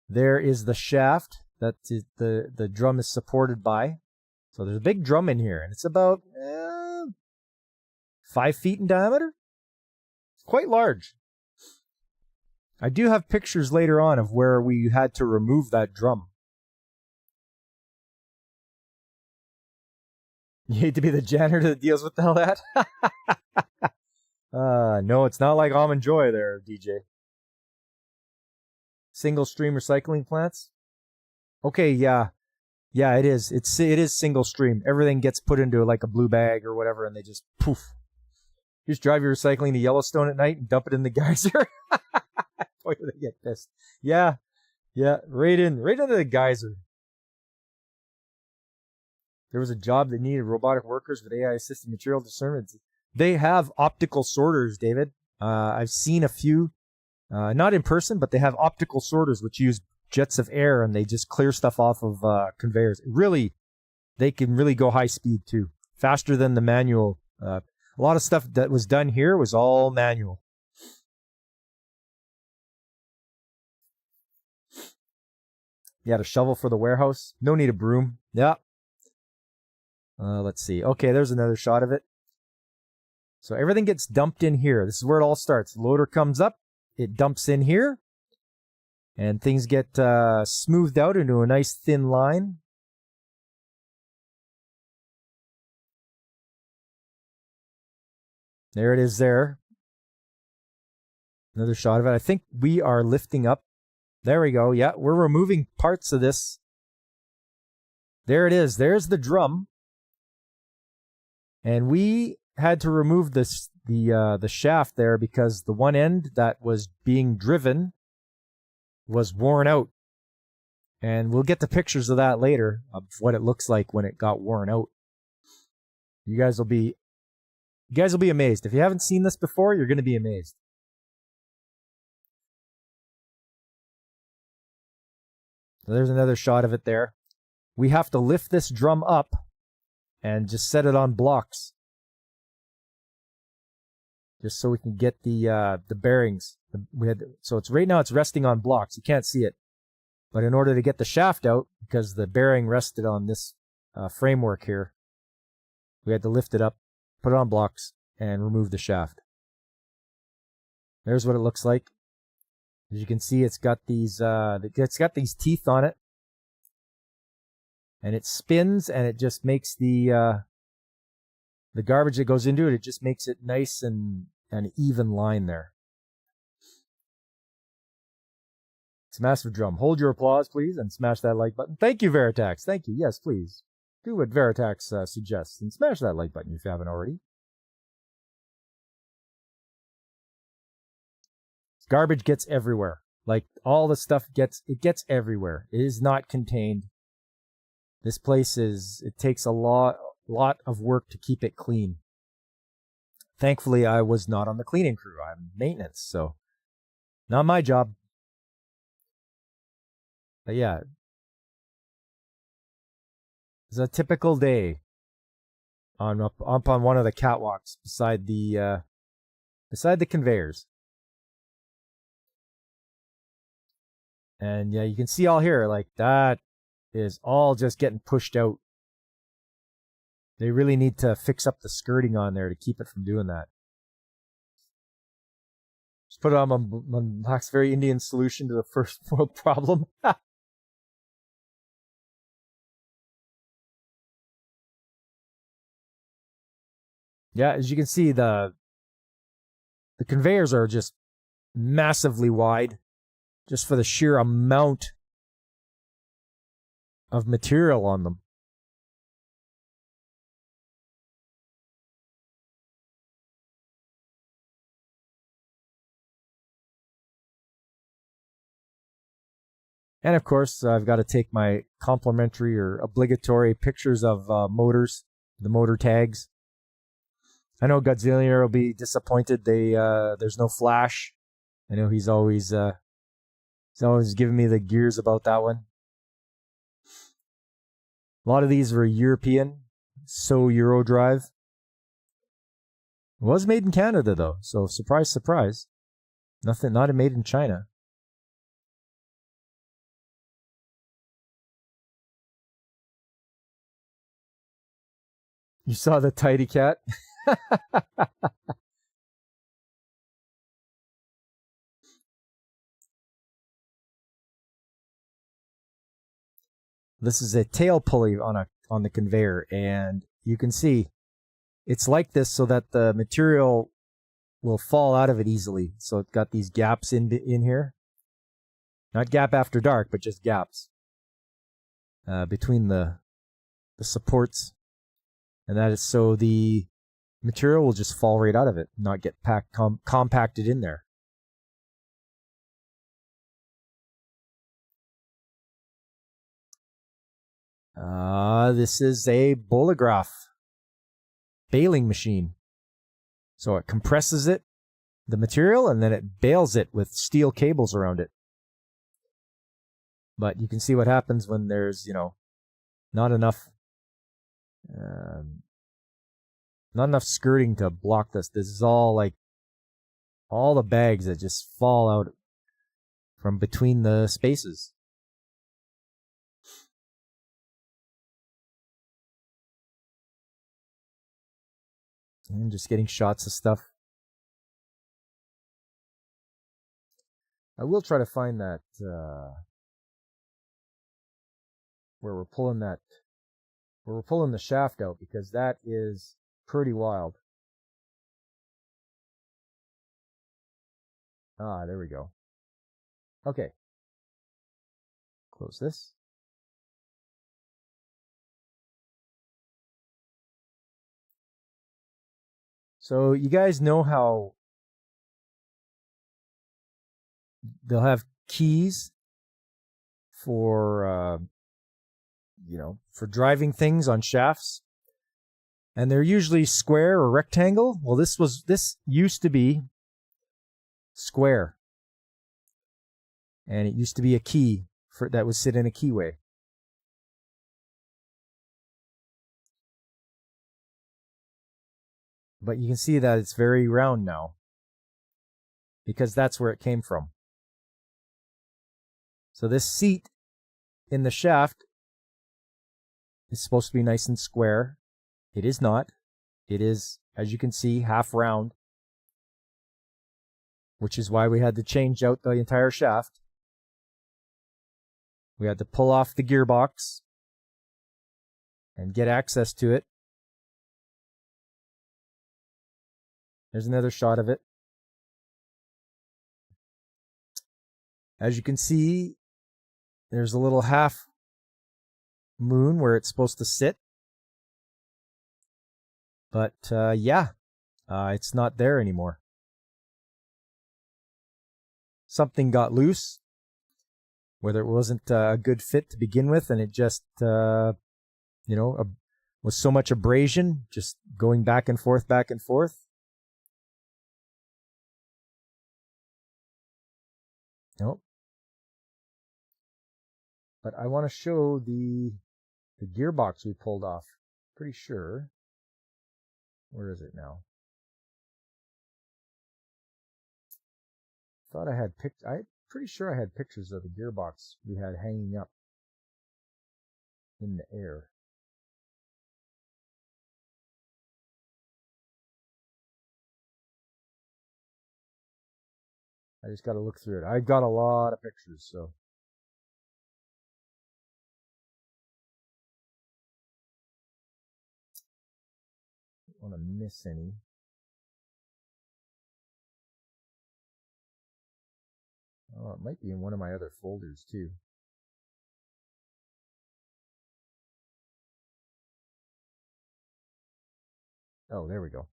There is the shaft that the drum is supported by. So there's a big drum in here, and it's about 5 feet in diameter. It's quite large. I do have pictures later on of where we had to remove that drum. You hate to be the janitor that deals with all that? No, it's not like Almond Joy there, DJ. Single stream recycling plants? Okay, yeah. Yeah, it is. It is single stream. Everything gets put into like a blue bag or whatever, and they just poof. You just drive your recycling to Yellowstone at night and dump it in the geyser. Boy, do they get pissed. Yeah, right into the geyser. There was a job that needed robotic workers with AI-assisted material discernment. They have optical sorters, David. I've seen a few, not in person, but they have optical sorters which use jets of air and they just clear stuff off of conveyors. Really, they can really go high speed too, faster than the manual. A lot of stuff that was done here was all manual. You had a shovel for the warehouse. No need a broom. Yeah. Let's see. Okay, there's another shot of it. So everything gets dumped in here. This is where it all starts. The loader comes up. It dumps in here. And things get smoothed out into a nice thin line. There it is there. Another shot of it. I think we are lifting up. There we go. Yeah, we're removing parts of this. There it is. There's the drum. And we had to remove this the shaft there because the one end that was being driven was worn out. And we'll get the pictures of that later, of what it looks like when it got worn out. You guys will be amazed. If you haven't seen this before, you're going to be amazed. So there's another shot of it there. We have to lift this drum up and just set it on blocks, just so we can get the bearings. So it's right now it's resting on blocks. You can't see it, but in order to get the shaft out, because the bearing rested on this framework here, we had to lift it up, put it on blocks, and remove the shaft. There's what it looks like. As you can see, it's got these teeth on it, and it spins, and it just makes the garbage that goes into it. It just makes it nice and an even line there. It's a massive drum. Hold your applause, please, and smash that like button. Thank you, Veritax. Thank you. Yes, please do what Veritax suggests and smash that like button if you haven't already. Garbage gets everywhere. Like, all the stuff gets everywhere. It is not contained. This place it takes a lot of work to keep it clean. Thankfully, I was not on the cleaning crew. I'm maintenance, so not my job. But yeah, it's a typical day up on one of the catwalks beside the conveyors. And yeah, you can see all here, like, that is all just getting pushed out. They really need to fix up the skirting on there to keep it from doing that. Just put it on Black's Very Indian solution to the first world problem. Yeah, as you can see, the conveyors are just massively wide, just for the sheer amount of material on them. And of course, I've got to take my complimentary or obligatory pictures of motors, the motor tags. I know Godzillionaire will be disappointed. There's no flash. I know he's always giving me the gears about that one. A lot of these were European, so Eurodrive. It was made in Canada though, so surprise, surprise. Not made in China. You saw the tidy cat? This is a tail pulley on the conveyor, and you can see it's like this so that the material will fall out of it easily. So it's got these gaps in here. Not gap after dark, but just gaps between the supports. And that is so the material will just fall right out of it, not get compacted in there. This is a bolograph baling machine. So it compresses the material, and then it bales it with steel cables around it. But you can see what happens when there's, not enough Not enough skirting to block this. This is all like all the bags that just fall out from between the spaces. And just getting shots of stuff. I will try to find that where we're pulling the shaft out, because that is pretty wild. Ah, there we go. Okay. Close this. So you guys know how they'll have keys for for driving things on shafts, and they're usually square or rectangle. Well, this used to be square, and it used to be a key that would sit in a keyway. But you can see that it's very round now, because that's where it came from. So this seat in the shaft is supposed to be nice and square. It is not. It is, as you can see, half round, which is why we had to change out the entire shaft. We had to pull off the gearbox and get access to it. There's another shot of it. As you can see, there's a little half moon where it's supposed to sit. But it's not there anymore. Something got loose, whether it wasn't a good fit to begin with, and it just, was so much abrasion, just going back and forth, back and forth. Nope. But I want to show the gearbox we pulled off. Pretty sure. Where is it now? Thought I had I'm pretty sure I had pictures of the gearbox we had hanging up in the air. I just got to look through it. I've got a lot of pictures, so. Don't want to miss any. Oh, it might be in one of my other folders too. Oh, there we go.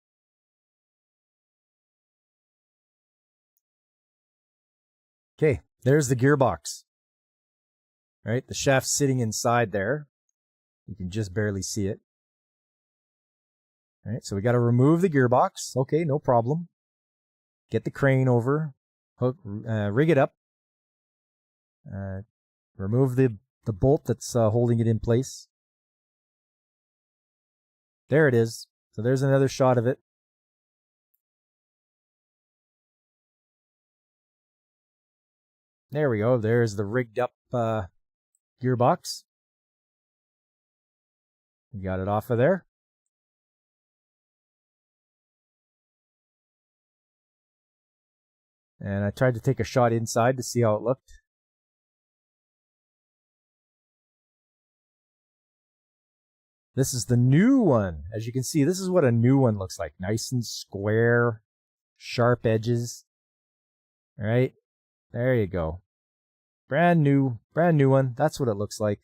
Okay, there's the gearbox. Right, the shaft's sitting inside there. You can just barely see it. All right, so we got to remove the gearbox. Okay, no problem. Get the crane over, rig it up. Remove the bolt that's holding it in place. There it is. So there's another shot of it. There we go. There's the rigged up gearbox. We got it off of there. And I tried to take a shot inside to see how it looked. This is the new one. As you can see, this is what a new one looks like. Nice and square, sharp edges. All right, there you go. Brand new one. That's what it looks like.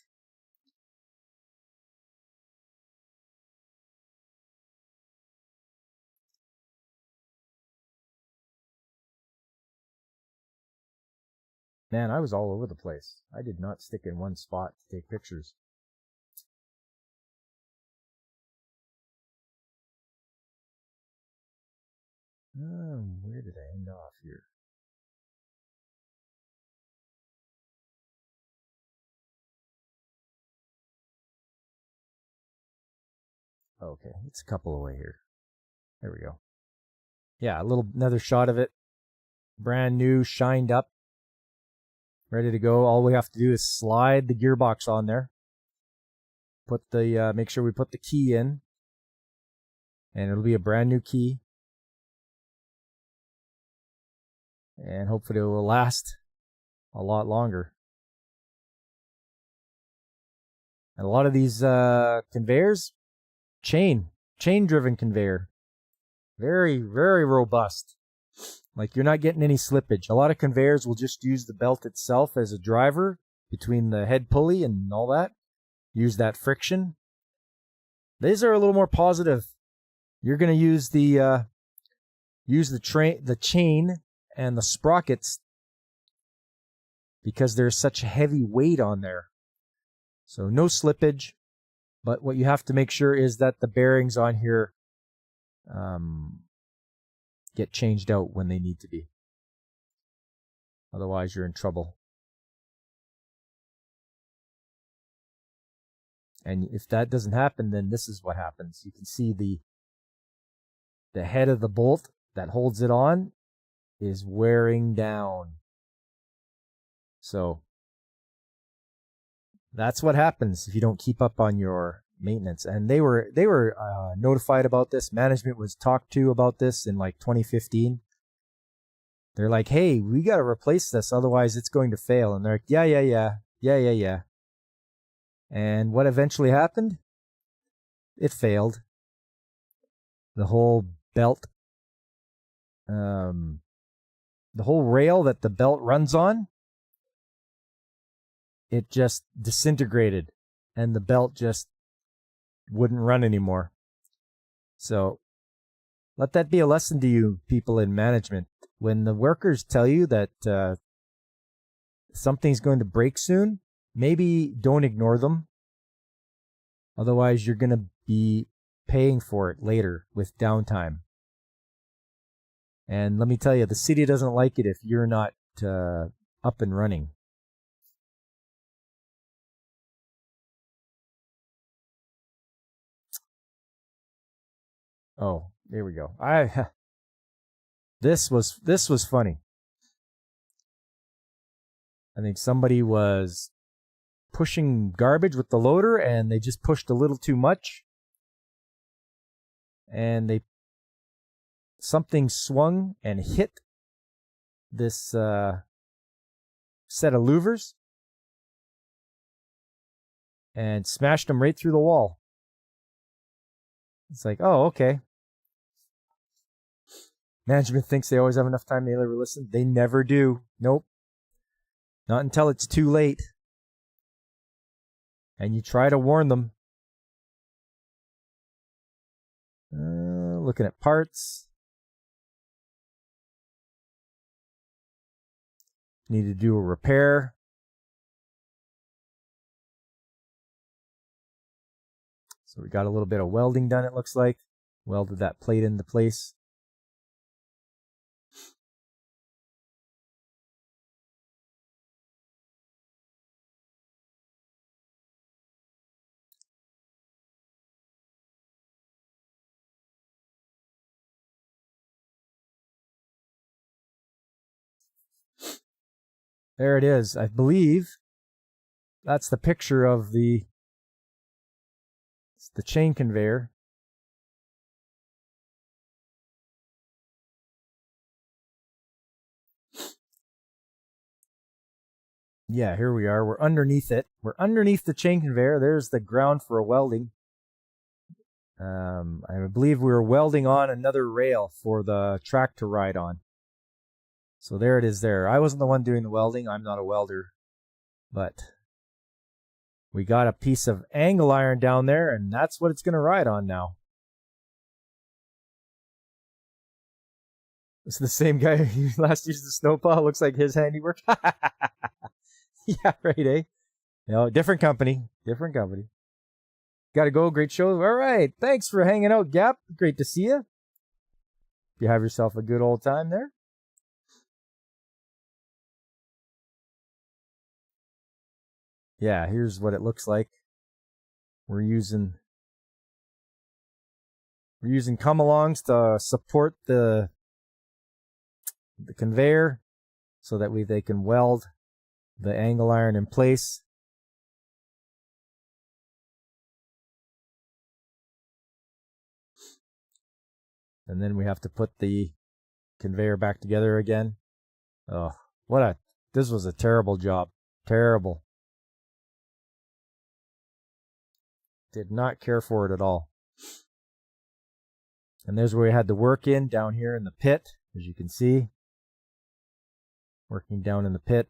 Man, I was all over the place. I did not stick in one spot to take pictures. Where did I end off here? Okay, it's a couple away here. There we go. Yeah, another shot of it. Brand new, shined up, ready to go. All we have to do is slide the gearbox on there. Make sure we put the key in, and it'll be a brand new key. And hopefully it will last a lot longer. And a lot of these conveyors, chain-driven conveyor. Very, very robust. Like, you're not getting any slippage. A lot of conveyors will just use the belt itself as a driver between the head pulley and all that. Use that friction. These are a little more positive. You're going to use the chain and the sprockets because there's such a heavy weight on there. So no slippage, but what you have to make sure is that the bearings on here get changed out when they need to be. Otherwise, you're in trouble. And if that doesn't happen, then this is what happens. You can see the head of the bolt that holds it on is wearing down. So that's what happens if you don't keep up on your maintenance. And they were notified about this. Management was talked to about this in like 2015. They're like, hey, we got to replace this, otherwise it's going to fail. And they're like, yeah. And what eventually happened? It failed. The whole belt, the whole rail that the belt runs on, it just disintegrated, and the belt just wouldn't run anymore. So let that be a lesson to you people in management. When the workers tell you that something's going to break soon, maybe don't ignore them. Otherwise, you're going to be paying for it later with downtime. And let me tell you, the city doesn't like it if you're not up and running. Oh, there we go. This was funny. I think somebody was pushing garbage with the loader, and they just pushed a little too much, and something swung and hit this set of louvers and smashed them right through the wall. It's like, oh, okay. Management thinks they always have enough time to ever listen. They never do. Nope. Not until it's too late. And you try to warn them. Looking at parts. Need to do a repair. So we got a little bit of welding done, it looks like. Welded that plate into place. There it is. I believe that's the picture of the chain conveyor. Yeah, here we are. We're underneath it. We're underneath the chain conveyor. There's the ground for a welding. I believe we were welding on another rail for the track to ride on. So there it is there. I wasn't the one doing the welding. I'm not a welder. But we got a piece of angle iron down there, and that's what it's going to ride on now. It's the same guy who last used the snowplow. Looks like his handiwork. Yeah, right, eh? Different company. Gotta go. Great show. All right. Thanks for hanging out, Gap. Great to see you. You have yourself a good old time there. Yeah, here's what it looks like. We're using We're using come-alongs to support the conveyor so that they can weld the angle iron in place. And then we have to put the conveyor back together again. Oh, this was a terrible job. Terrible. Did not care for it at all. And there's where we had to work in, down here in the pit, as you can see. Working down in the pit.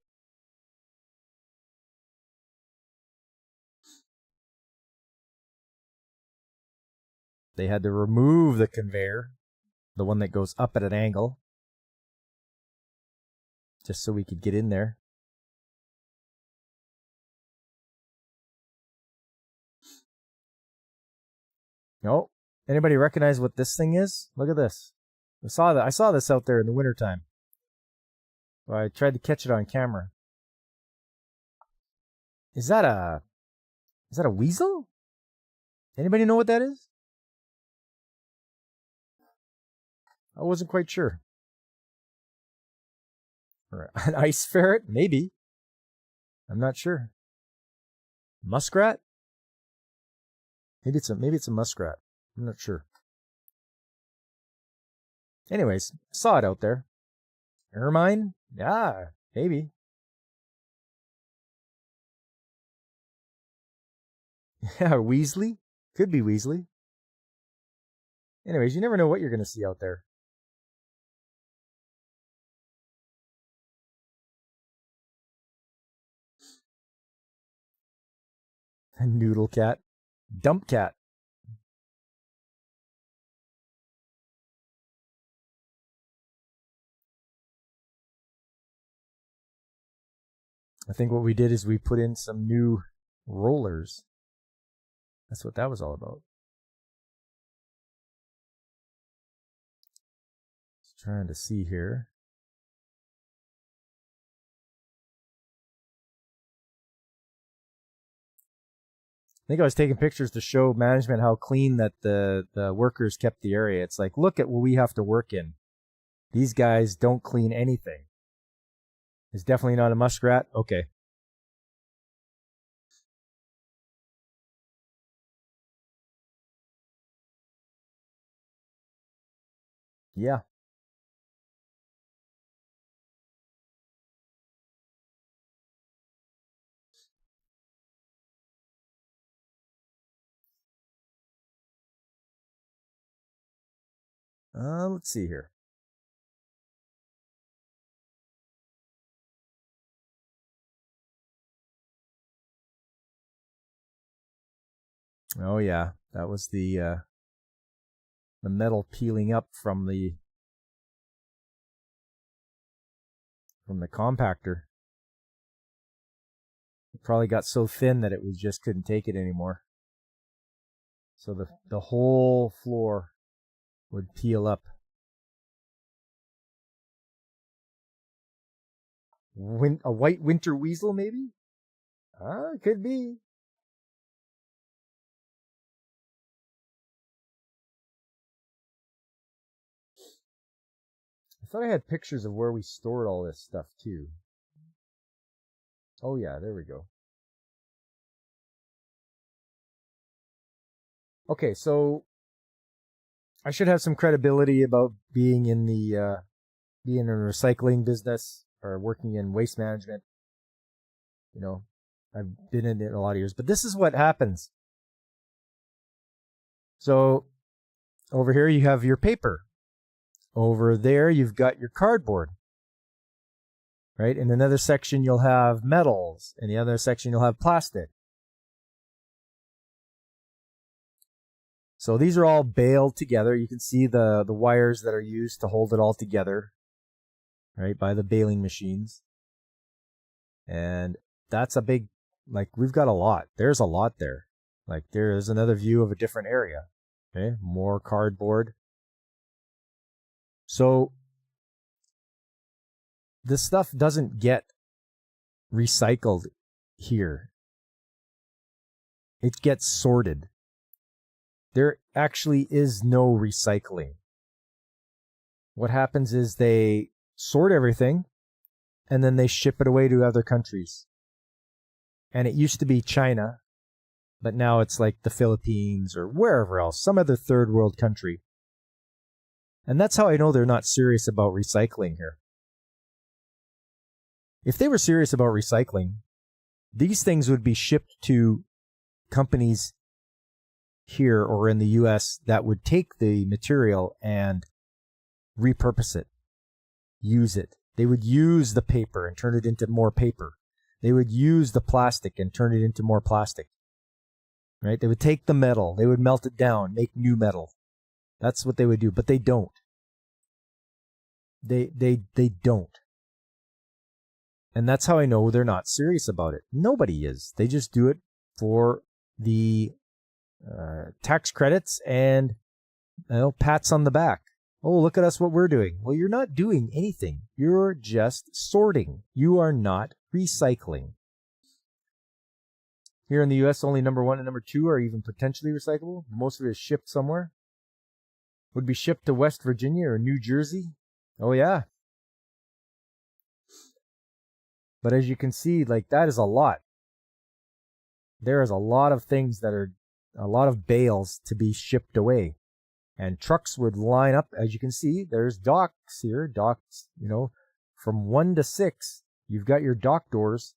They had to remove the conveyor, the one that goes up at an angle, just so we could get in there. Oh, anybody recognize what this thing is? Look at this. I saw this out there in the wintertime. Well, I tried to catch it on camera. Is that a weasel? Anybody know what that is? I wasn't quite sure. Or an ice ferret? Maybe. I'm not sure. Muskrat? Maybe it's a muskrat. I'm not sure. Anyways, saw it out there. Ermine? Yeah, maybe. Yeah, Weasley? Could be Weasley. Anyways, you never know what you're going to see out there. Noodle cat. Dump cat. I think what we did is we put in some new rollers. That's what that was all about. Just trying to see here. I think I was taking pictures to show management how clean that the workers kept the area. It's like, look at what we have to work in. These guys don't clean anything. It's definitely not a muskrat. Okay. Yeah. Let's see here. Oh yeah, that was the metal peeling up from the compactor. It probably got so thin that it was just couldn't take it anymore. So the whole floor would peel up. A white winter weasel, maybe? It could be. I thought I had pictures of where we stored all this stuff, too. Oh, yeah, there we go. Okay, so I should have some credibility about being in the being in a recycling business or working in waste management. You know, I've been in it a lot of years, but this is what happens. So over here you have your paper. Over there you've got your cardboard. Right? In another section you'll have metals. In the other section you'll have plastic. So these are all baled together. You can see the wires that are used to hold it all together, right, by the baling machines. And that's a big, like, we've got a lot. There's a lot there. Like, there's another view of a different area. Okay, more cardboard. So this stuff doesn't get recycled here. It gets sorted. there actually is no recycling. What happens is they sort everything and then they ship it away to other countries. And it used to be China, but now it's like the Philippines or wherever else, some other third world country. And that's how I know they're not serious about recycling here. If they were serious about recycling, these things would be shipped to companies here or in the US that would take the material and repurpose it, use it. They would use the paper and turn it into more paper. They would use the plastic and turn it into more plastic. Right? They would take the metal, they would melt it down, make new metal. That's what they would do, but they don't. They don't. And that's how I know they're not serious about it. Nobody is. They just do it for the tax credits and pats on the back. Oh, look at us, what we're doing. Well, you're not doing anything. You're just sorting. You are not recycling. Here in the U.S., only number 1 and number 2 are even potentially recyclable. Most of it is shipped somewhere. Would be shipped to West Virginia or New Jersey. Oh, yeah. But as you can see, like, that is a lot. There is a lot of things that are, a lot of bales to be shipped away. And trucks would line up, as you can see, there's docks here, docks, from 1 to 6, you've got your dock doors,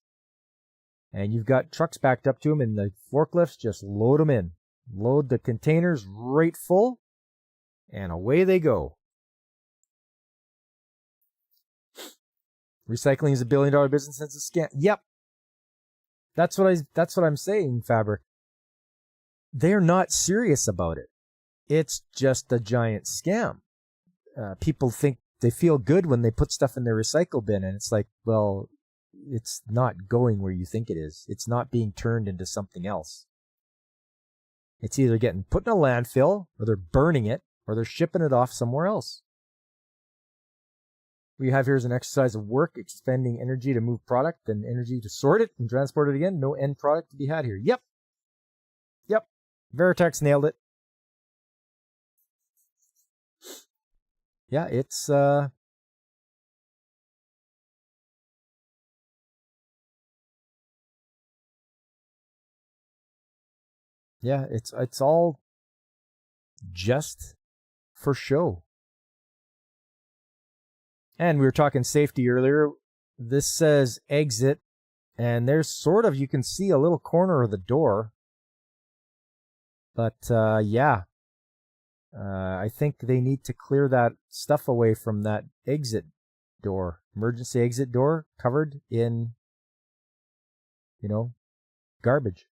and you've got trucks backed up to them, and the forklifts just load them in. Load the containers right full, and away they go. Recycling is $1 billion business since a scam. Yep. That's what I'm saying, Fabric. They're not serious about it. It's just a giant scam. People think they feel good when they put stuff in their recycle bin, and it's like, well, it's not going where you think it is. It's not being turned into something else. It's either getting put in a landfill, or they're burning it, or they're shipping it off somewhere else. What you have here is an exercise of work, expending energy to move product and energy to sort it and transport it again. No end product to be had here. Yep. Veritex nailed it. Yeah, it's it's all just for show. And we were talking safety earlier. This says exit, and there's sort of, you can see a little corner of the door. But I think they need to clear that stuff away from that exit door, emergency exit door, covered in, garbage.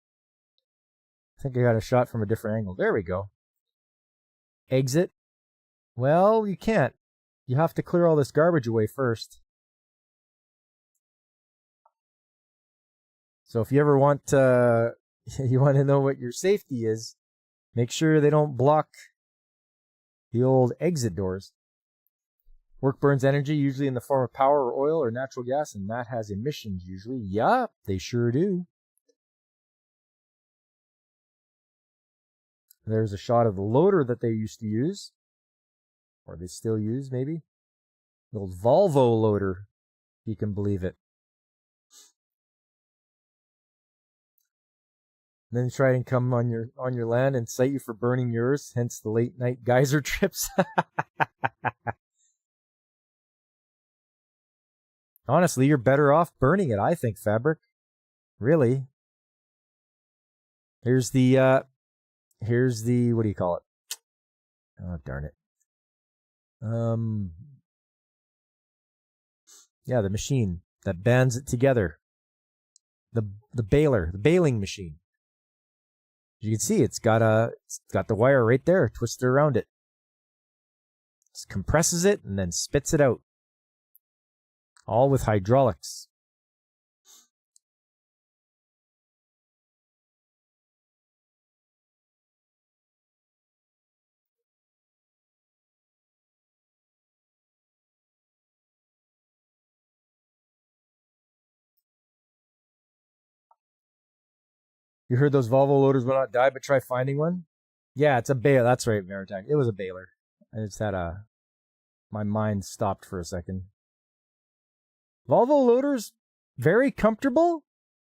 I think I got a shot from a different angle. There we go. Exit. Well, you can't. You have to clear all this garbage away first. So if you ever want you want to know what your safety is, make sure they don't block the old exit doors. Work burns energy, usually in the form of power or oil or natural gas, and that has emissions usually. Yeah, they sure do. There's a shot of the loader that they used to use, or they still use, maybe. The old Volvo loader, if you can believe it. And then try and come on your land and cite you for burning yours, hence the late night geyser trips. Honestly, you're better off burning it, I think, Fabric. Really. Here's the what do you call it? Oh, darn it. Yeah, the machine that bands it together. The baler, the baling machine. You can see it's got the wire right there, twisted around it. Just compresses it and then spits it out. All with hydraulics. You heard those Volvo loaders will not die, but try finding one? Yeah, it's a baler. That's right, Veritech. It was a baler. I just had my mind stopped for a second. Volvo loaders, very comfortable.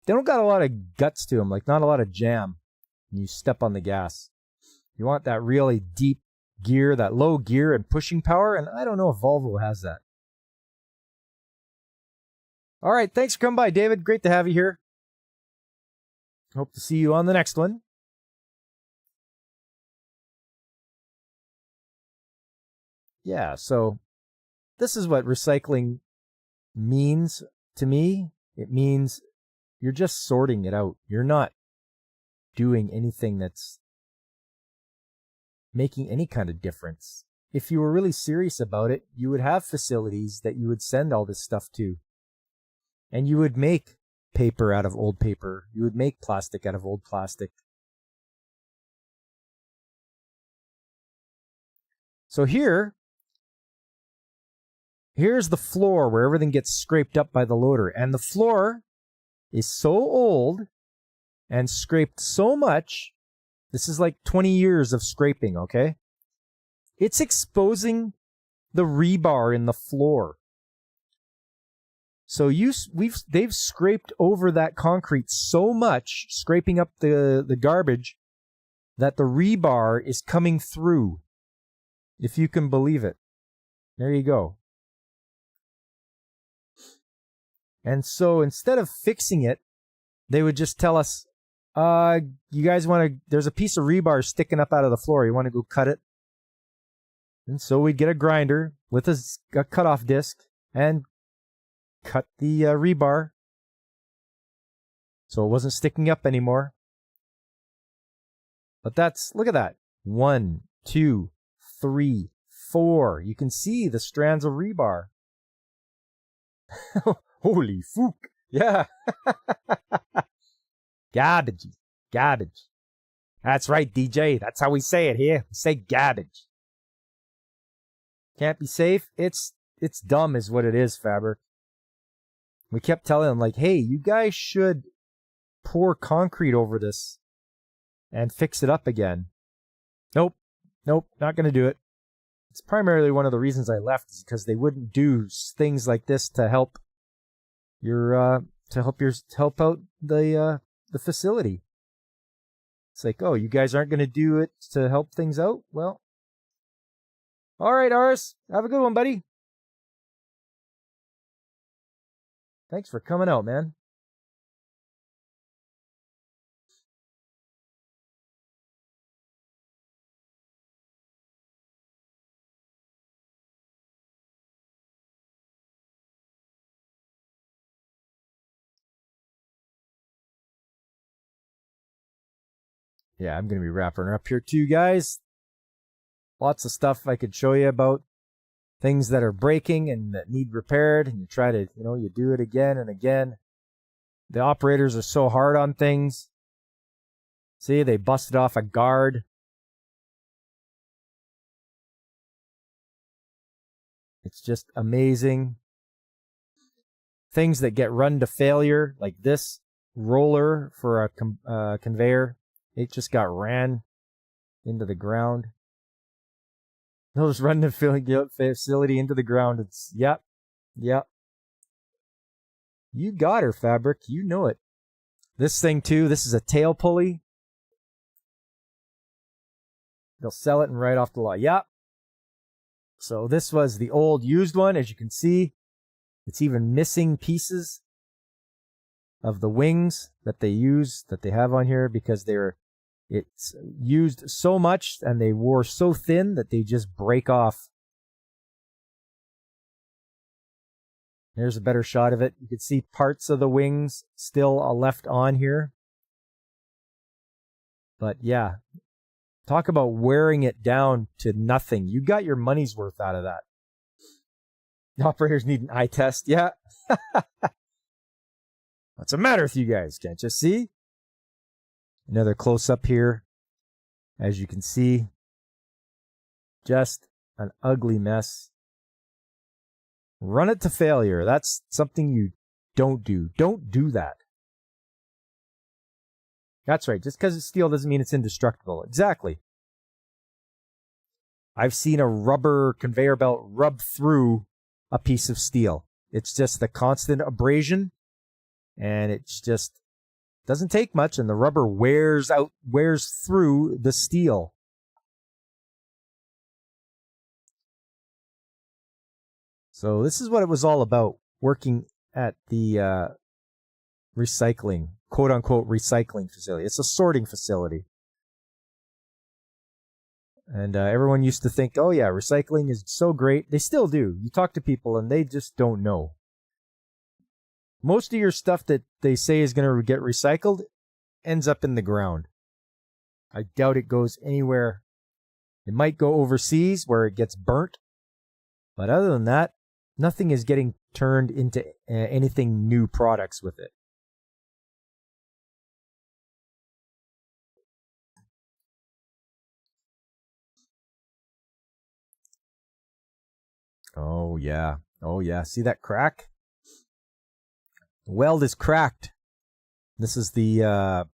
They don't got a lot of guts to them, like not a lot of jam. You step on the gas. You want that really deep gear, that low gear and pushing power, and I don't know if Volvo has that. All right, thanks for coming by, David. Great to have you here. Hope to see you on the next one. Yeah, so this is what recycling means to me. It means you're just sorting it out. You're not doing anything that's making any kind of difference. If you were really serious about it, you would have facilities that you would send all this stuff to. And you would make paper out of old paper. You would make plastic out of old plastic. So here's the floor where everything gets scraped up by the loader. And the floor is so old and scraped so much. This is like 20 years of scraping, okay? It's exposing the rebar in the floor. So they've scraped over that concrete so much, scraping up the garbage, that the rebar is coming through, if you can believe it. There you go. And so instead of fixing it, they would just tell us, you guys want to, there's a piece of rebar sticking up out of the floor. You want to go cut it? And so we'd get a grinder with a cutoff disc and cut the rebar so it wasn't sticking up anymore. But look at that. 1, 2, 3, 4. You can see the strands of rebar. Holy fook. Yeah. Garbage. Garbage. That's right, DJ. That's how we say it here. We say garbage. Can't be safe. It's dumb is what it is, Fabric. We kept telling them, like, hey, you guys should pour concrete over this and fix it up again. Nope, not going to do it. It's primarily one of the reasons I left is because they wouldn't do things like this to help help out the facility. It's like, oh, you guys aren't going to do it to help things out? Well, all right, Aris, have a good one, buddy. Thanks for coming out, man. Yeah, I'm going to be wrapping her up here too, guys. Lots of stuff I could show you about things that are breaking and that need repaired, and you try to, you do it again and again. The operators are so hard on things. See, they busted off a guard. It's just amazing. Things that get run to failure, like this roller for a conveyor, it just got ran into the ground. Those run the facility into the ground. It's, yep. You got her, Fabric. You know it. This thing, too, this is a tail pulley. They'll sell it and right off the lot. Yep. So this was the old used one. As you can see, it's even missing pieces of the wings that they have on here because it's used so much and they wore so thin that they just break off. There's a better shot of it. You can see parts of the wings still left on here. But yeah, talk about wearing it down to nothing. You got your money's worth out of that. Operators need an eye test. Yeah. What's the matter with you guys? Can't you see? Another close-up here. As you can see, just an ugly mess. Run it to failure. That's something you don't do. Don't do that. That's right. Just because it's steel doesn't mean it's indestructible. Exactly. I've seen a rubber conveyor belt rub through a piece of steel. It's just the constant abrasion, and it just doesn't take much, and the rubber wears through the steel. So this is what it was all about, working at the recycling, quote-unquote recycling facility. It's a sorting facility. And everyone used to think, oh yeah, recycling is so great. They still do. You talk to people and they just don't know. Most of your stuff that they say is going to get recycled ends up in the ground. I doubt it goes anywhere. It might go overseas where it gets burnt. But other than that, nothing is getting turned into anything new products with it. Oh yeah. Oh yeah. See that crack? The weld is cracked. This is the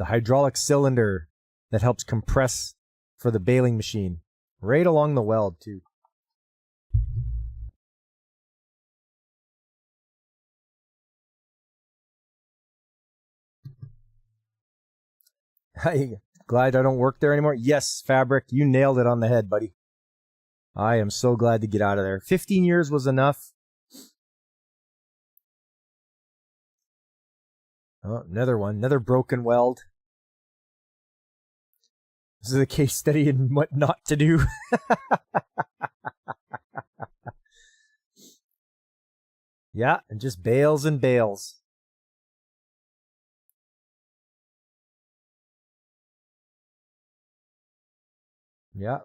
hydraulic cylinder that helps compress for the baling machine. Right along the weld too. Glad I don't work there anymore? Yes, Fabric, you nailed it on the head, buddy. I am so glad to get out of there. 15 years was enough. Oh, another one. Another broken weld. This is a case study in what not to do. Yeah, and just bales and bales. Yeah,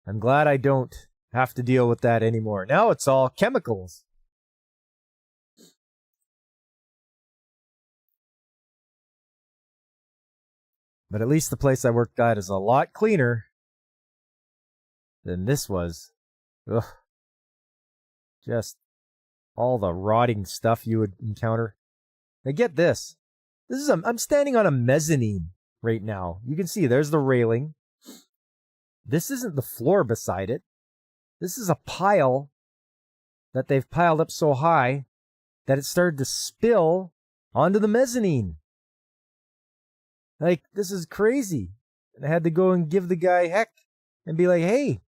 I'm glad I don't have to deal with that anymore. Now it's all chemicals. But at least the place I worked at is a lot cleaner than this was. Ugh. Just all the rotting stuff you would encounter. Now get this. I'm standing on a mezzanine right now. You can see there's the railing. This isn't the floor beside it. This is a pile that they've piled up so high that it started to spill onto the mezzanine. Like, this is crazy. And I had to go and give the guy heck and be like, hey,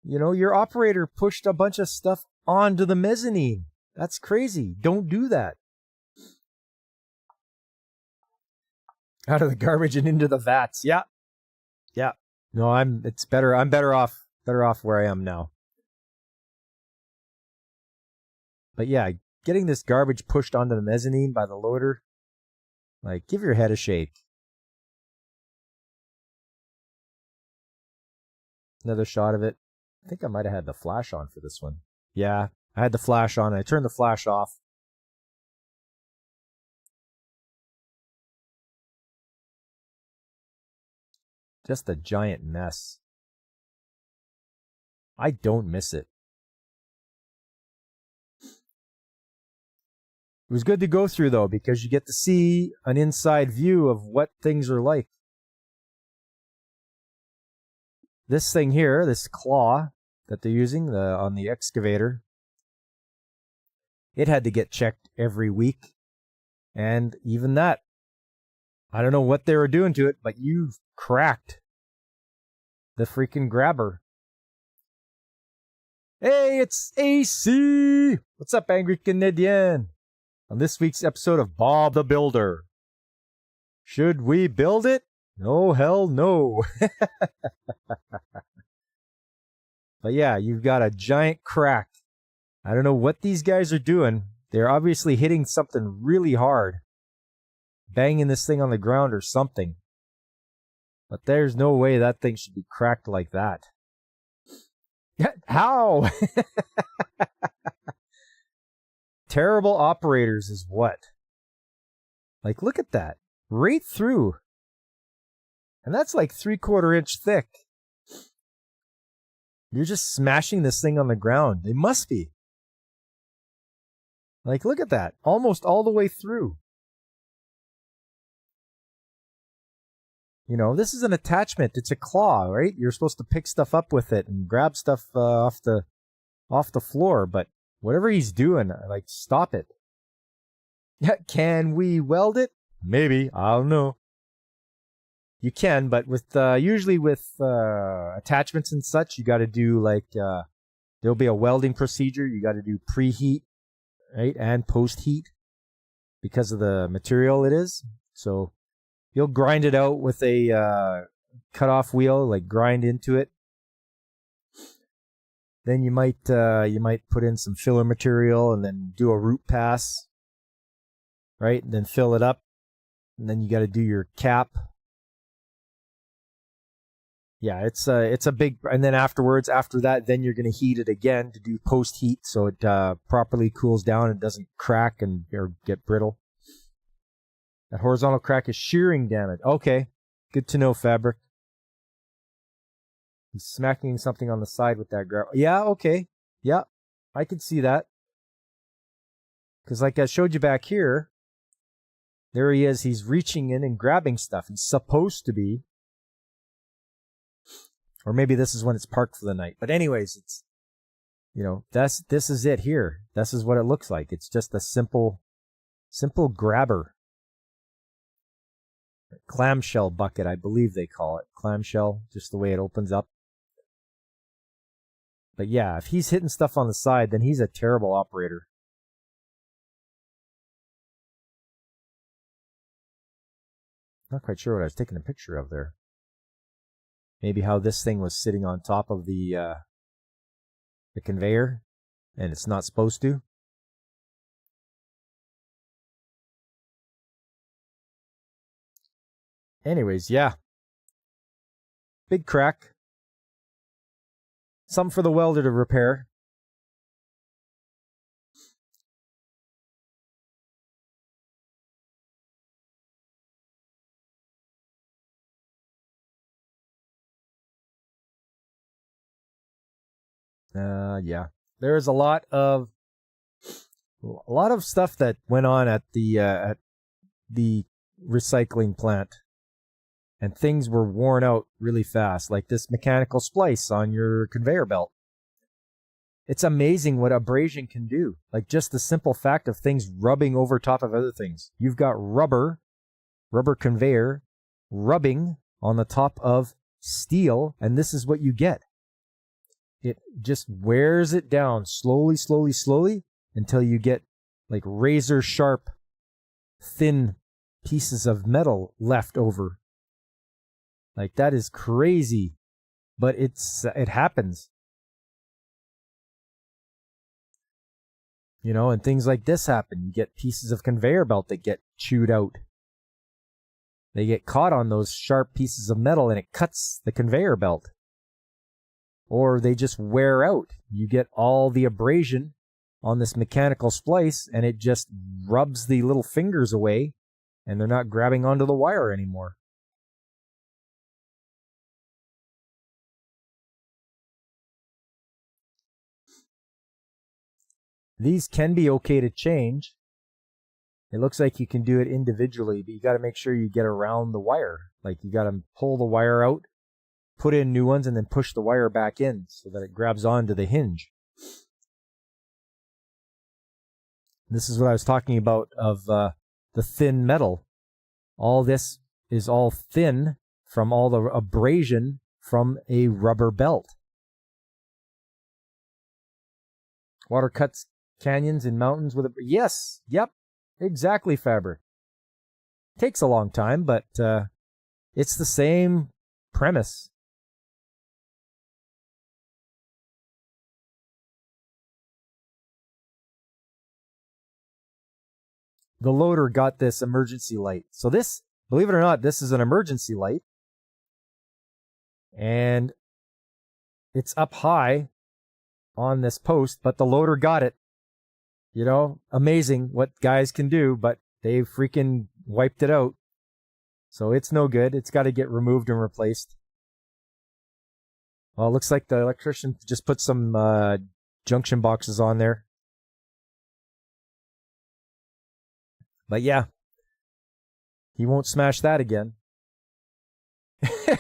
your operator pushed a bunch of stuff onto the mezzanine. That's crazy. Don't do that. Out of the garbage and into the vats. Yeah. Yeah. No, I'm better off where I am now. But yeah, getting this garbage pushed onto the mezzanine by the loader, like, give your head a shake. Another shot of it. I think I might have had the flash on for this one. Yeah, I had the flash on. I turned the flash off. Just a giant mess. I don't miss it. It was good to go through, though, because you get to see an inside view of what things are like. This thing here, this claw that they're using on the excavator, it had to get checked every week. And even that, I don't know what they were doing to it, but you've cracked the freaking grabber. Hey, it's AC! What's up, Angry Canadian? On this week's episode of Bob the Builder. Should we build it? No, hell no. But yeah, you've got a giant crack. I don't know what these guys are doing. They're obviously hitting something really hard. Banging this thing on the ground or something. But there's no way that thing should be cracked like that. How? Terrible operators is what? Like, look at that. Right through. And that's like 3/4 inch thick. You're just smashing this thing on the ground. They must be. Like, look at that. Almost all the way through. You know, this is an attachment. It's a claw, right? You're supposed to pick stuff up with it and grab stuff off the floor. But whatever he's doing, like, stop it. Yeah, can we weld it? Maybe. I don't know. You can, but with usually with attachments and such, you got to do like there'll be a welding procedure. You got to do preheat, right, and post heat because of the material it is. So you'll grind it out with a cut-off wheel, like grind into it. Then you might put in some filler material and then do a root pass, right? And then fill it up, and then you got to do your cap. Yeah, it's a big, and then after that, then you're going to heat it again to do post heat so it properly cools down and doesn't crack or get brittle. That horizontal crack is shearing damage. Okay, good to know, Fabric. He's smacking something on the side with that gravel. Yeah, okay. Yeah, I could see that. Because like I showed you back here, there he is. He's reaching in and grabbing stuff. He's supposed to be. Or maybe this is when it's parked for the night. But anyways, it's, you know, this is it here. This is what it looks like. It's just a simple grabber. Clamshell bucket, I believe they call it. Clamshell, just the way it opens up. But yeah, if he's hitting stuff on the side, then he's a terrible operator. Not quite sure what I was taking a picture of there. Maybe how this thing was sitting on top of the conveyor, and it's not supposed to. Anyways, yeah. Big crack. Something for the welder to repair. Yeah. There's a lot of stuff that went on at the recycling plant, and things were worn out really fast, like this mechanical splice on your conveyor belt. It's amazing what abrasion can do. Like just the simple fact of things rubbing over top of other things. You've got rubber conveyor rubbing on the top of steel, and this is what you get. It just wears it down slowly, slowly, slowly until you get like razor sharp, thin pieces of metal left over. Like that is crazy, but it happens. You know, and things like this happen. You get pieces of conveyor belt that get chewed out. They get caught on those sharp pieces of metal and it cuts the conveyor belt. Or they just wear out. You get all the abrasion on this mechanical splice and it just rubs the little fingers away and they're not grabbing onto the wire anymore. These can be okay to change. It looks like you can do it individually, but you got to make sure you get around the wire. Like you got to pull the wire out, put in new ones, and then push the wire back in so that it grabs onto the hinge. This is what I was talking about of the thin metal. All this is all thin from all the abrasion from a rubber belt. Water cuts canyons and mountains with a... Yes, yep, exactly, Fabric. Takes a long time, but it's the same premise. The loader got this emergency light. So this, believe it or not, this is an emergency light. And it's up high on this post, but the loader got it. You know, amazing what guys can do, but they freaking wiped it out. So it's no good. It's got to get removed and replaced. Well, it looks like the electrician just put some junction boxes on there. But yeah, he won't smash that again.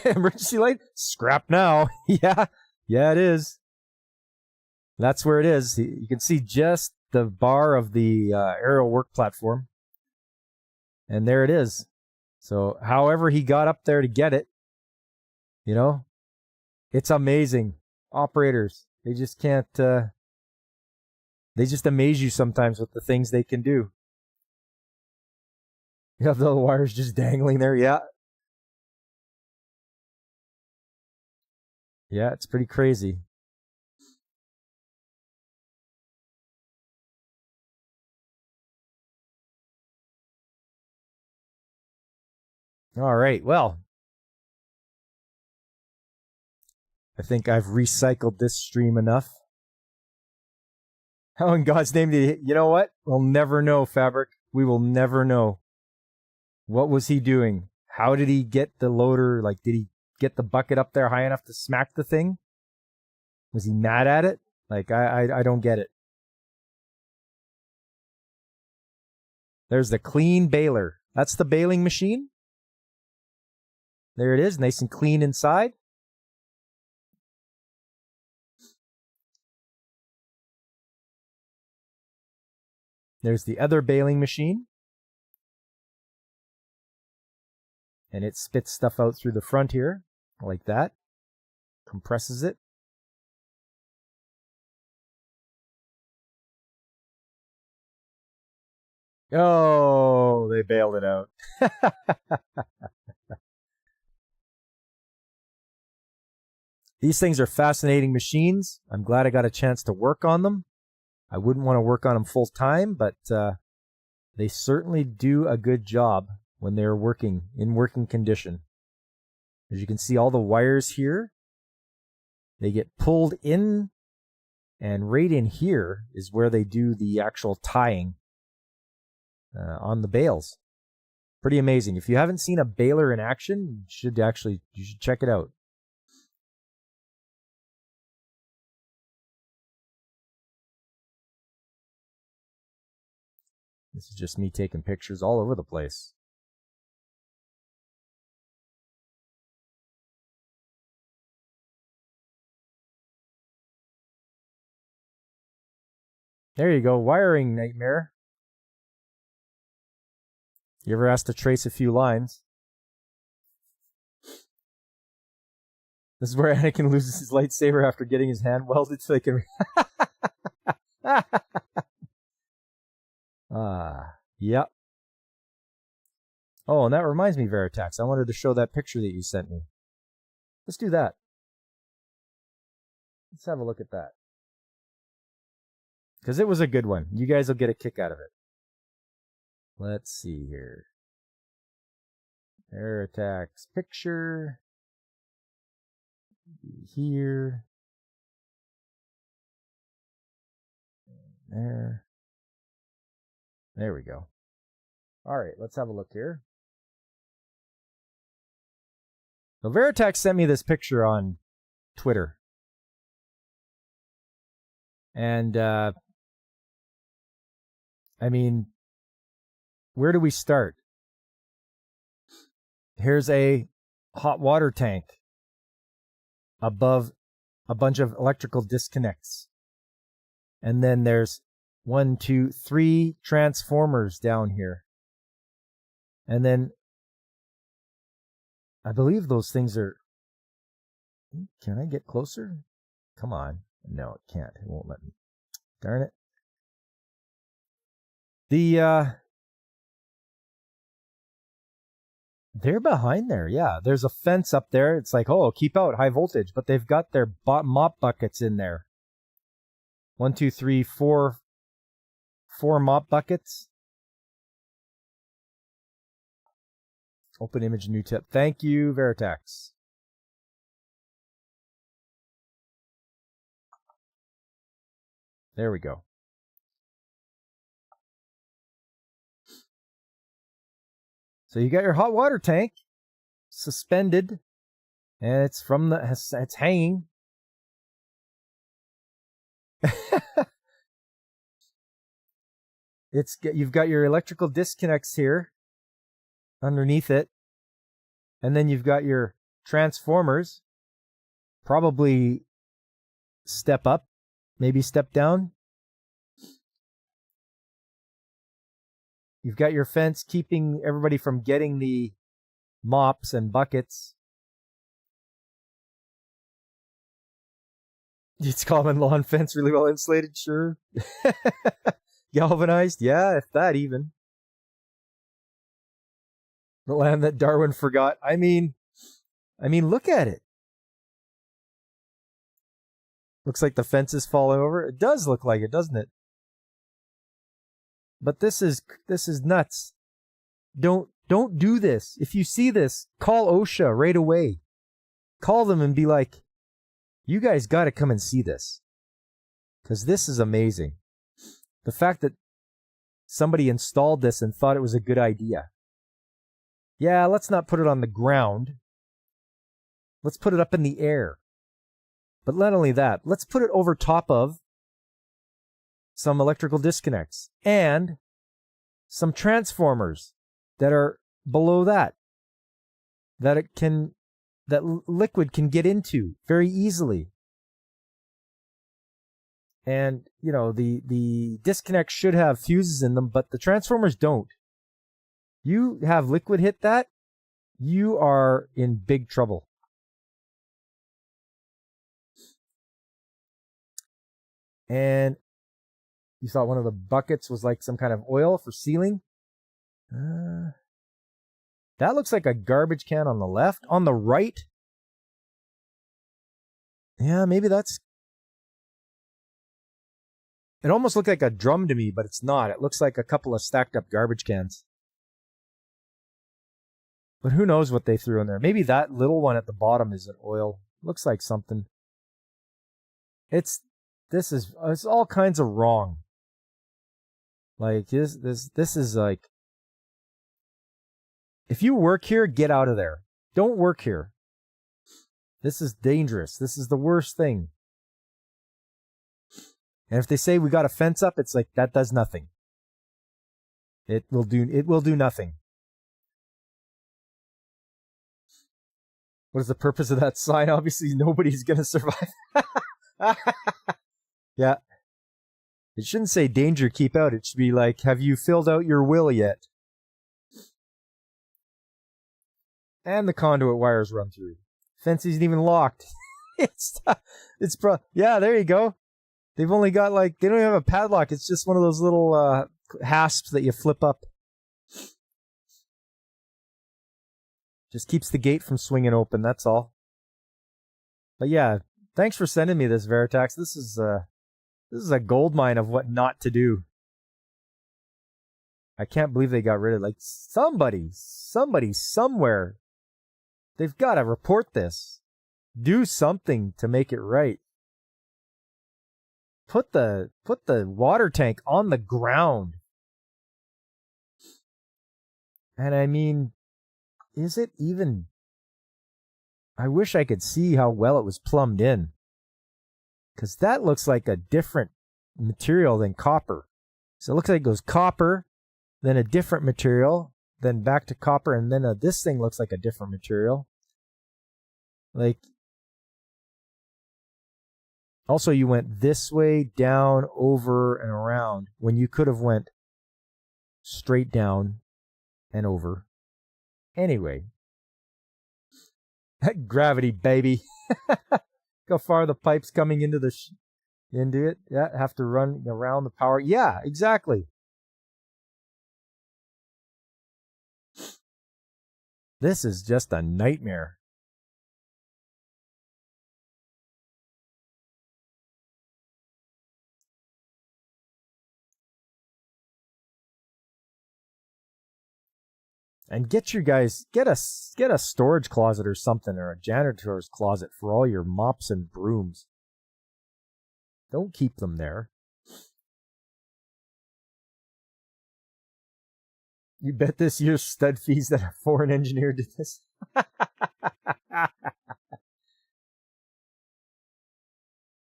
Emergency light? Scrap now. Yeah, it is. That's where it is. You can see just the bar of the aerial work platform. And there it is. So however he got up there to get it, you know, it's amazing. Operators, they just can't, they just amaze you sometimes with the things they can do. You have the wires just dangling there. Yeah. Yeah, it's pretty crazy. All right. Well, I think I've recycled this stream enough. How in God's name did he, you know what? We'll never know, Fabric. We will never know. What was he doing? How did he get the loader? Like, did he get the bucket up there high enough to smack the thing? Was he mad at it? Like, I don't get it. There's the clean baler. That's the baling machine. There it is, nice and clean inside. There's the other baling machine. And it spits stuff out through the front here, like that. Compresses it. Oh, they bailed it out. These things are fascinating machines. I'm glad I got a chance to work on them. I wouldn't want to work on them full time, but they certainly do a good job when they're working in working condition. As you can see, all the wires here, they get pulled in, and right in here is where they do the actual tying on the bales. Pretty amazing. If you haven't seen a baler in action, you should check it out. This is just me taking pictures all over the place. There you go, wiring nightmare. You ever asked to trace a few lines? This is where Anakin loses his lightsaber after getting his hand welded so they can... Yep. Oh, and that reminds me, Veritax, I wanted to show that picture that you sent me. Let's do that. Let's have a look at that. Because it was a good one. You guys will get a kick out of it. Let's see here. Veritax picture. Here. There. There we go. All right, let's have a look here. So Veritax sent me this picture on Twitter. And, I mean, where do we start? Here's a hot water tank above a bunch of electrical disconnects. And then there's 1, 2, 3 transformers down here. And then I believe those things are... Can I get closer? Come on. No, it can't. It won't let me. Darn it. They're behind there, yeah. There's a fence up there. It's like, oh, keep out, high voltage. But they've got their mop buckets in there. 1, 2, 3, 4 mop buckets. Open image, new tip. Thank you, Veritax. There we go. So you got your hot water tank suspended, and it's it's hanging. You've got your electrical disconnects here underneath it, and then you've got your transformers probably step up, maybe step down. You've got your fence keeping everybody from getting the mops and buckets. It's common lawn fence, really well insulated, sure. Galvanized, yeah, if that even. The land that Darwin forgot. I mean, look at it. Looks like the fence is falling over. It does look like it, doesn't it? But this is nuts. Don't do this. If you see this, call OSHA right away. Call them and be like, you guys got to come and see this. Because this is amazing. The fact that somebody installed this and thought it was a good idea. Yeah, let's not put it on the ground. Let's put it up in the air. But not only that, let's put it over top of some electrical disconnects and some transformers that are below that liquid can get into very easily. And, you know, the disconnects should have fuses in them, but the transformers don't. You have liquid hit that, you are in big trouble. And you thought one of the buckets was like some kind of oil for sealing. That looks like a garbage can on the left. On the right, yeah, maybe that's... It almost looked like a drum to me, but it's not. It looks like a couple of stacked up garbage cans. But who knows what they threw in there. Maybe that little one at the bottom is an oil. Looks like something. It's all kinds of wrong. Like this is like, if you work here, get out of there. Don't work here. This is dangerous. This is the worst thing. And if they say we got a fence up, it's like that does nothing. It will do nothing. What is the purpose of that sign? Obviously nobody's going to survive. Yeah. It shouldn't say danger, keep out. It should be like, have you filled out your will yet? And the conduit wires run through. Fence isn't even locked. Yeah, there you go. They've only got they don't even have a padlock. It's just one of those little hasps that you flip up. Just keeps the gate from swinging open, that's all. But yeah, thanks for sending me this, Veritax. This is a gold mine of what not to do. I can't believe they got rid of somebody somewhere. They've got to report this. Do something to make it right. Put the water tank on the ground. And I mean, is it even... I wish I could see how well it was plumbed in. Because that looks like a different material than copper. So it looks like it goes copper, then a different material, then back to copper, and then this thing looks like a different material. Also, you went this way, down, over, and around, when you could have went straight down and over. Anyway. Gravity, baby. How far the pipe's coming into into it. Yeah, have to run around the power. Yeah, exactly. This is just a nightmare. And get a storage closet or something, or a janitor's closet for all your mops and brooms. Don't keep them there. You bet this year's stud fees that a foreign engineer did this.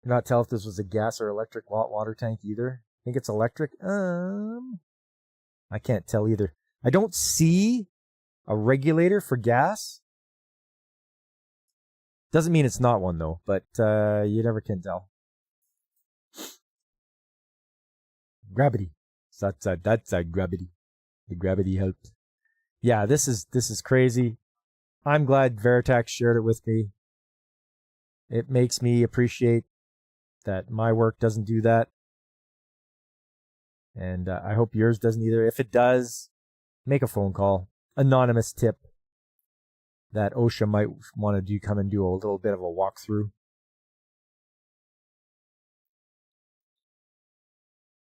Cannot tell if this was a gas or electric water tank either. I think it's electric. I can't tell either. I don't see a regulator for gas. Doesn't mean it's not one, though, but you never can tell. Gravity. That's a gravity. The gravity helped. Yeah, this is crazy. I'm glad Veritax shared it with me. It makes me appreciate that my work doesn't do that. And I hope yours doesn't either. If it does, make a phone call. Anonymous tip that OSHA might want to come and do a little bit of a walkthrough.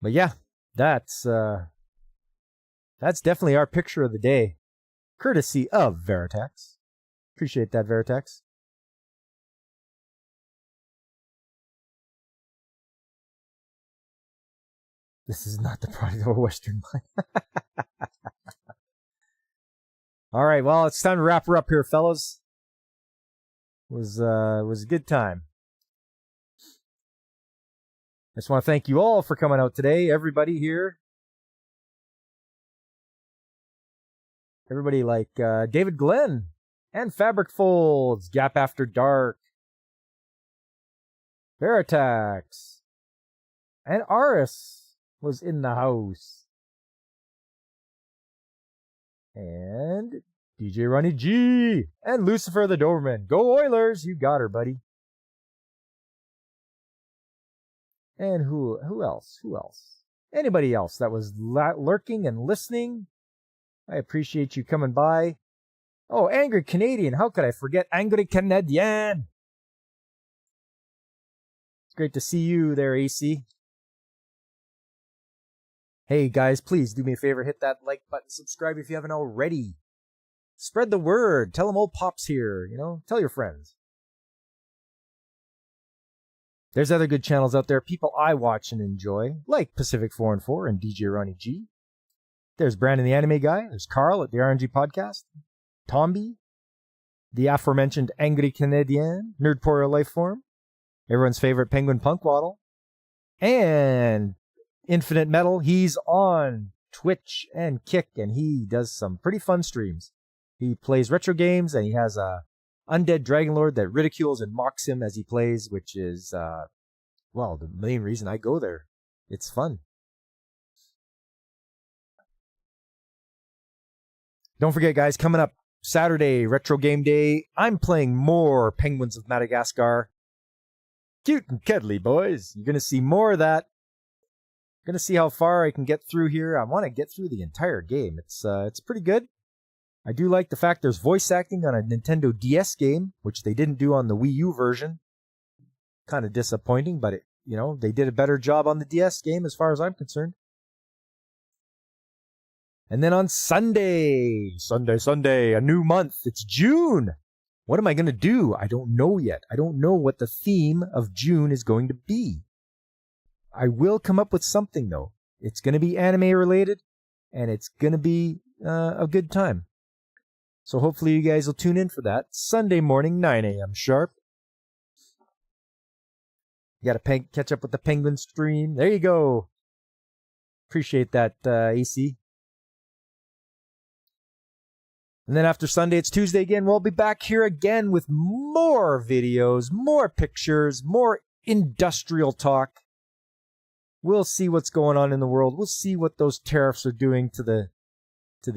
But yeah, that's definitely our picture of the day, courtesy of Veritax. Appreciate that, Veritax. This is not the product of a Western mine. All right, well, it's time to wrap her up here, fellas. It was a good time. I just want to thank you all for coming out today, everybody here. Everybody like David Glenn and Fabric Folds, Gap After Dark, Veritax, and Aris was in the house. And DJ Ronnie G and Lucifer the Doberman. Go Oilers, you got her, buddy. And who else? Who else? Anybody else that was lurking and listening? I appreciate you coming by. Oh, Angry Canadian. How could I forget Angry Canadian? It's great to see you there, AC. Hey, guys, please do me a favor. Hit that like button. Subscribe if you haven't already. Spread the word. Tell them old Pop's here. Tell your friends. There's other good channels out there, people I watch and enjoy, like Pacific 4 and 4 and DJ Ronnie G. There's Brandon the Anime Guy. There's Carl at the RNG Podcast. Tomby, the aforementioned Angry Canadian, Nerdporial Lifeform, everyone's favorite Penguin Punkwaddle, and Infinite Metal. He's on Twitch and Kick, and he does some pretty fun streams. He plays retro games, and he has a undead dragon lord that ridicules and mocks him as he plays, which is, the main reason I go there. It's fun. Don't forget, guys, coming up Saturday, Retro Game Day, I'm playing more Penguins of Madagascar. Cute and cuddly, boys. You're going to see more of that. Going to see how far I can get through here. I want to get through the entire game. It's pretty good. I do like the fact there's voice acting on a Nintendo DS game, which they didn't do on the Wii U version. Kind of disappointing, but they did a better job on the DS game as far as I'm concerned. And then on Sunday, a new month. It's June. What am I going to do? I don't know yet. I don't know what the theme of June is going to be. I will come up with something, though. It's going to be anime related, and it's going to be a good time. So hopefully you guys will tune in for that. Sunday morning, 9 a.m. sharp. You got to catch up with the Penguin stream. There you go. Appreciate that, AC. And then after Sunday, it's Tuesday again. We'll be back here again with more videos, more pictures, more industrial talk. We'll see what's going on in the world. We'll see what those tariffs are doing to the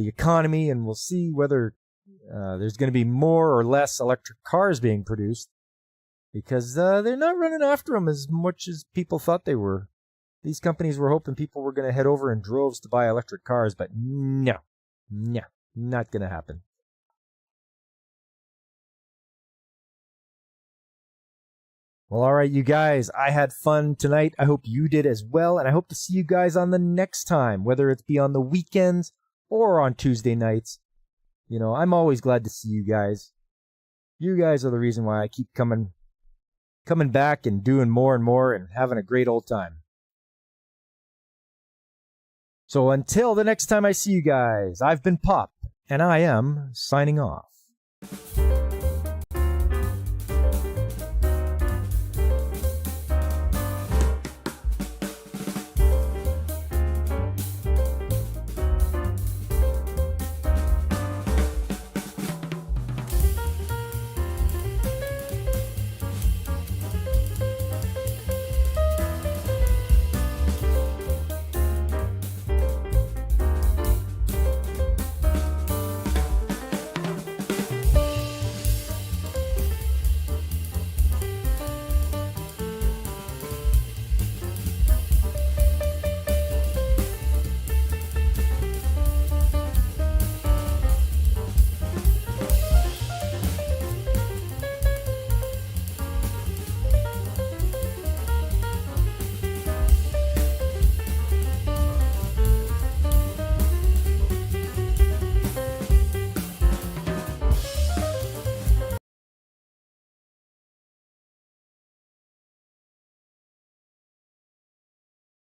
economy, and we'll see whether there's going to be more or less electric cars being produced, because they're not running after them as much as people thought they were. These companies were hoping people were going to head over in droves to buy electric cars, but no, not going to happen. Well, all right, you guys, I had fun tonight. I hope you did as well, and I hope to see you guys on the next time, whether it's be on the weekends or on Tuesday nights. I'm always glad to see you guys. You guys are the reason why I keep coming back and doing more and more and having a great old time. So until the next time I see you guys, I've been Pop, and I am signing off.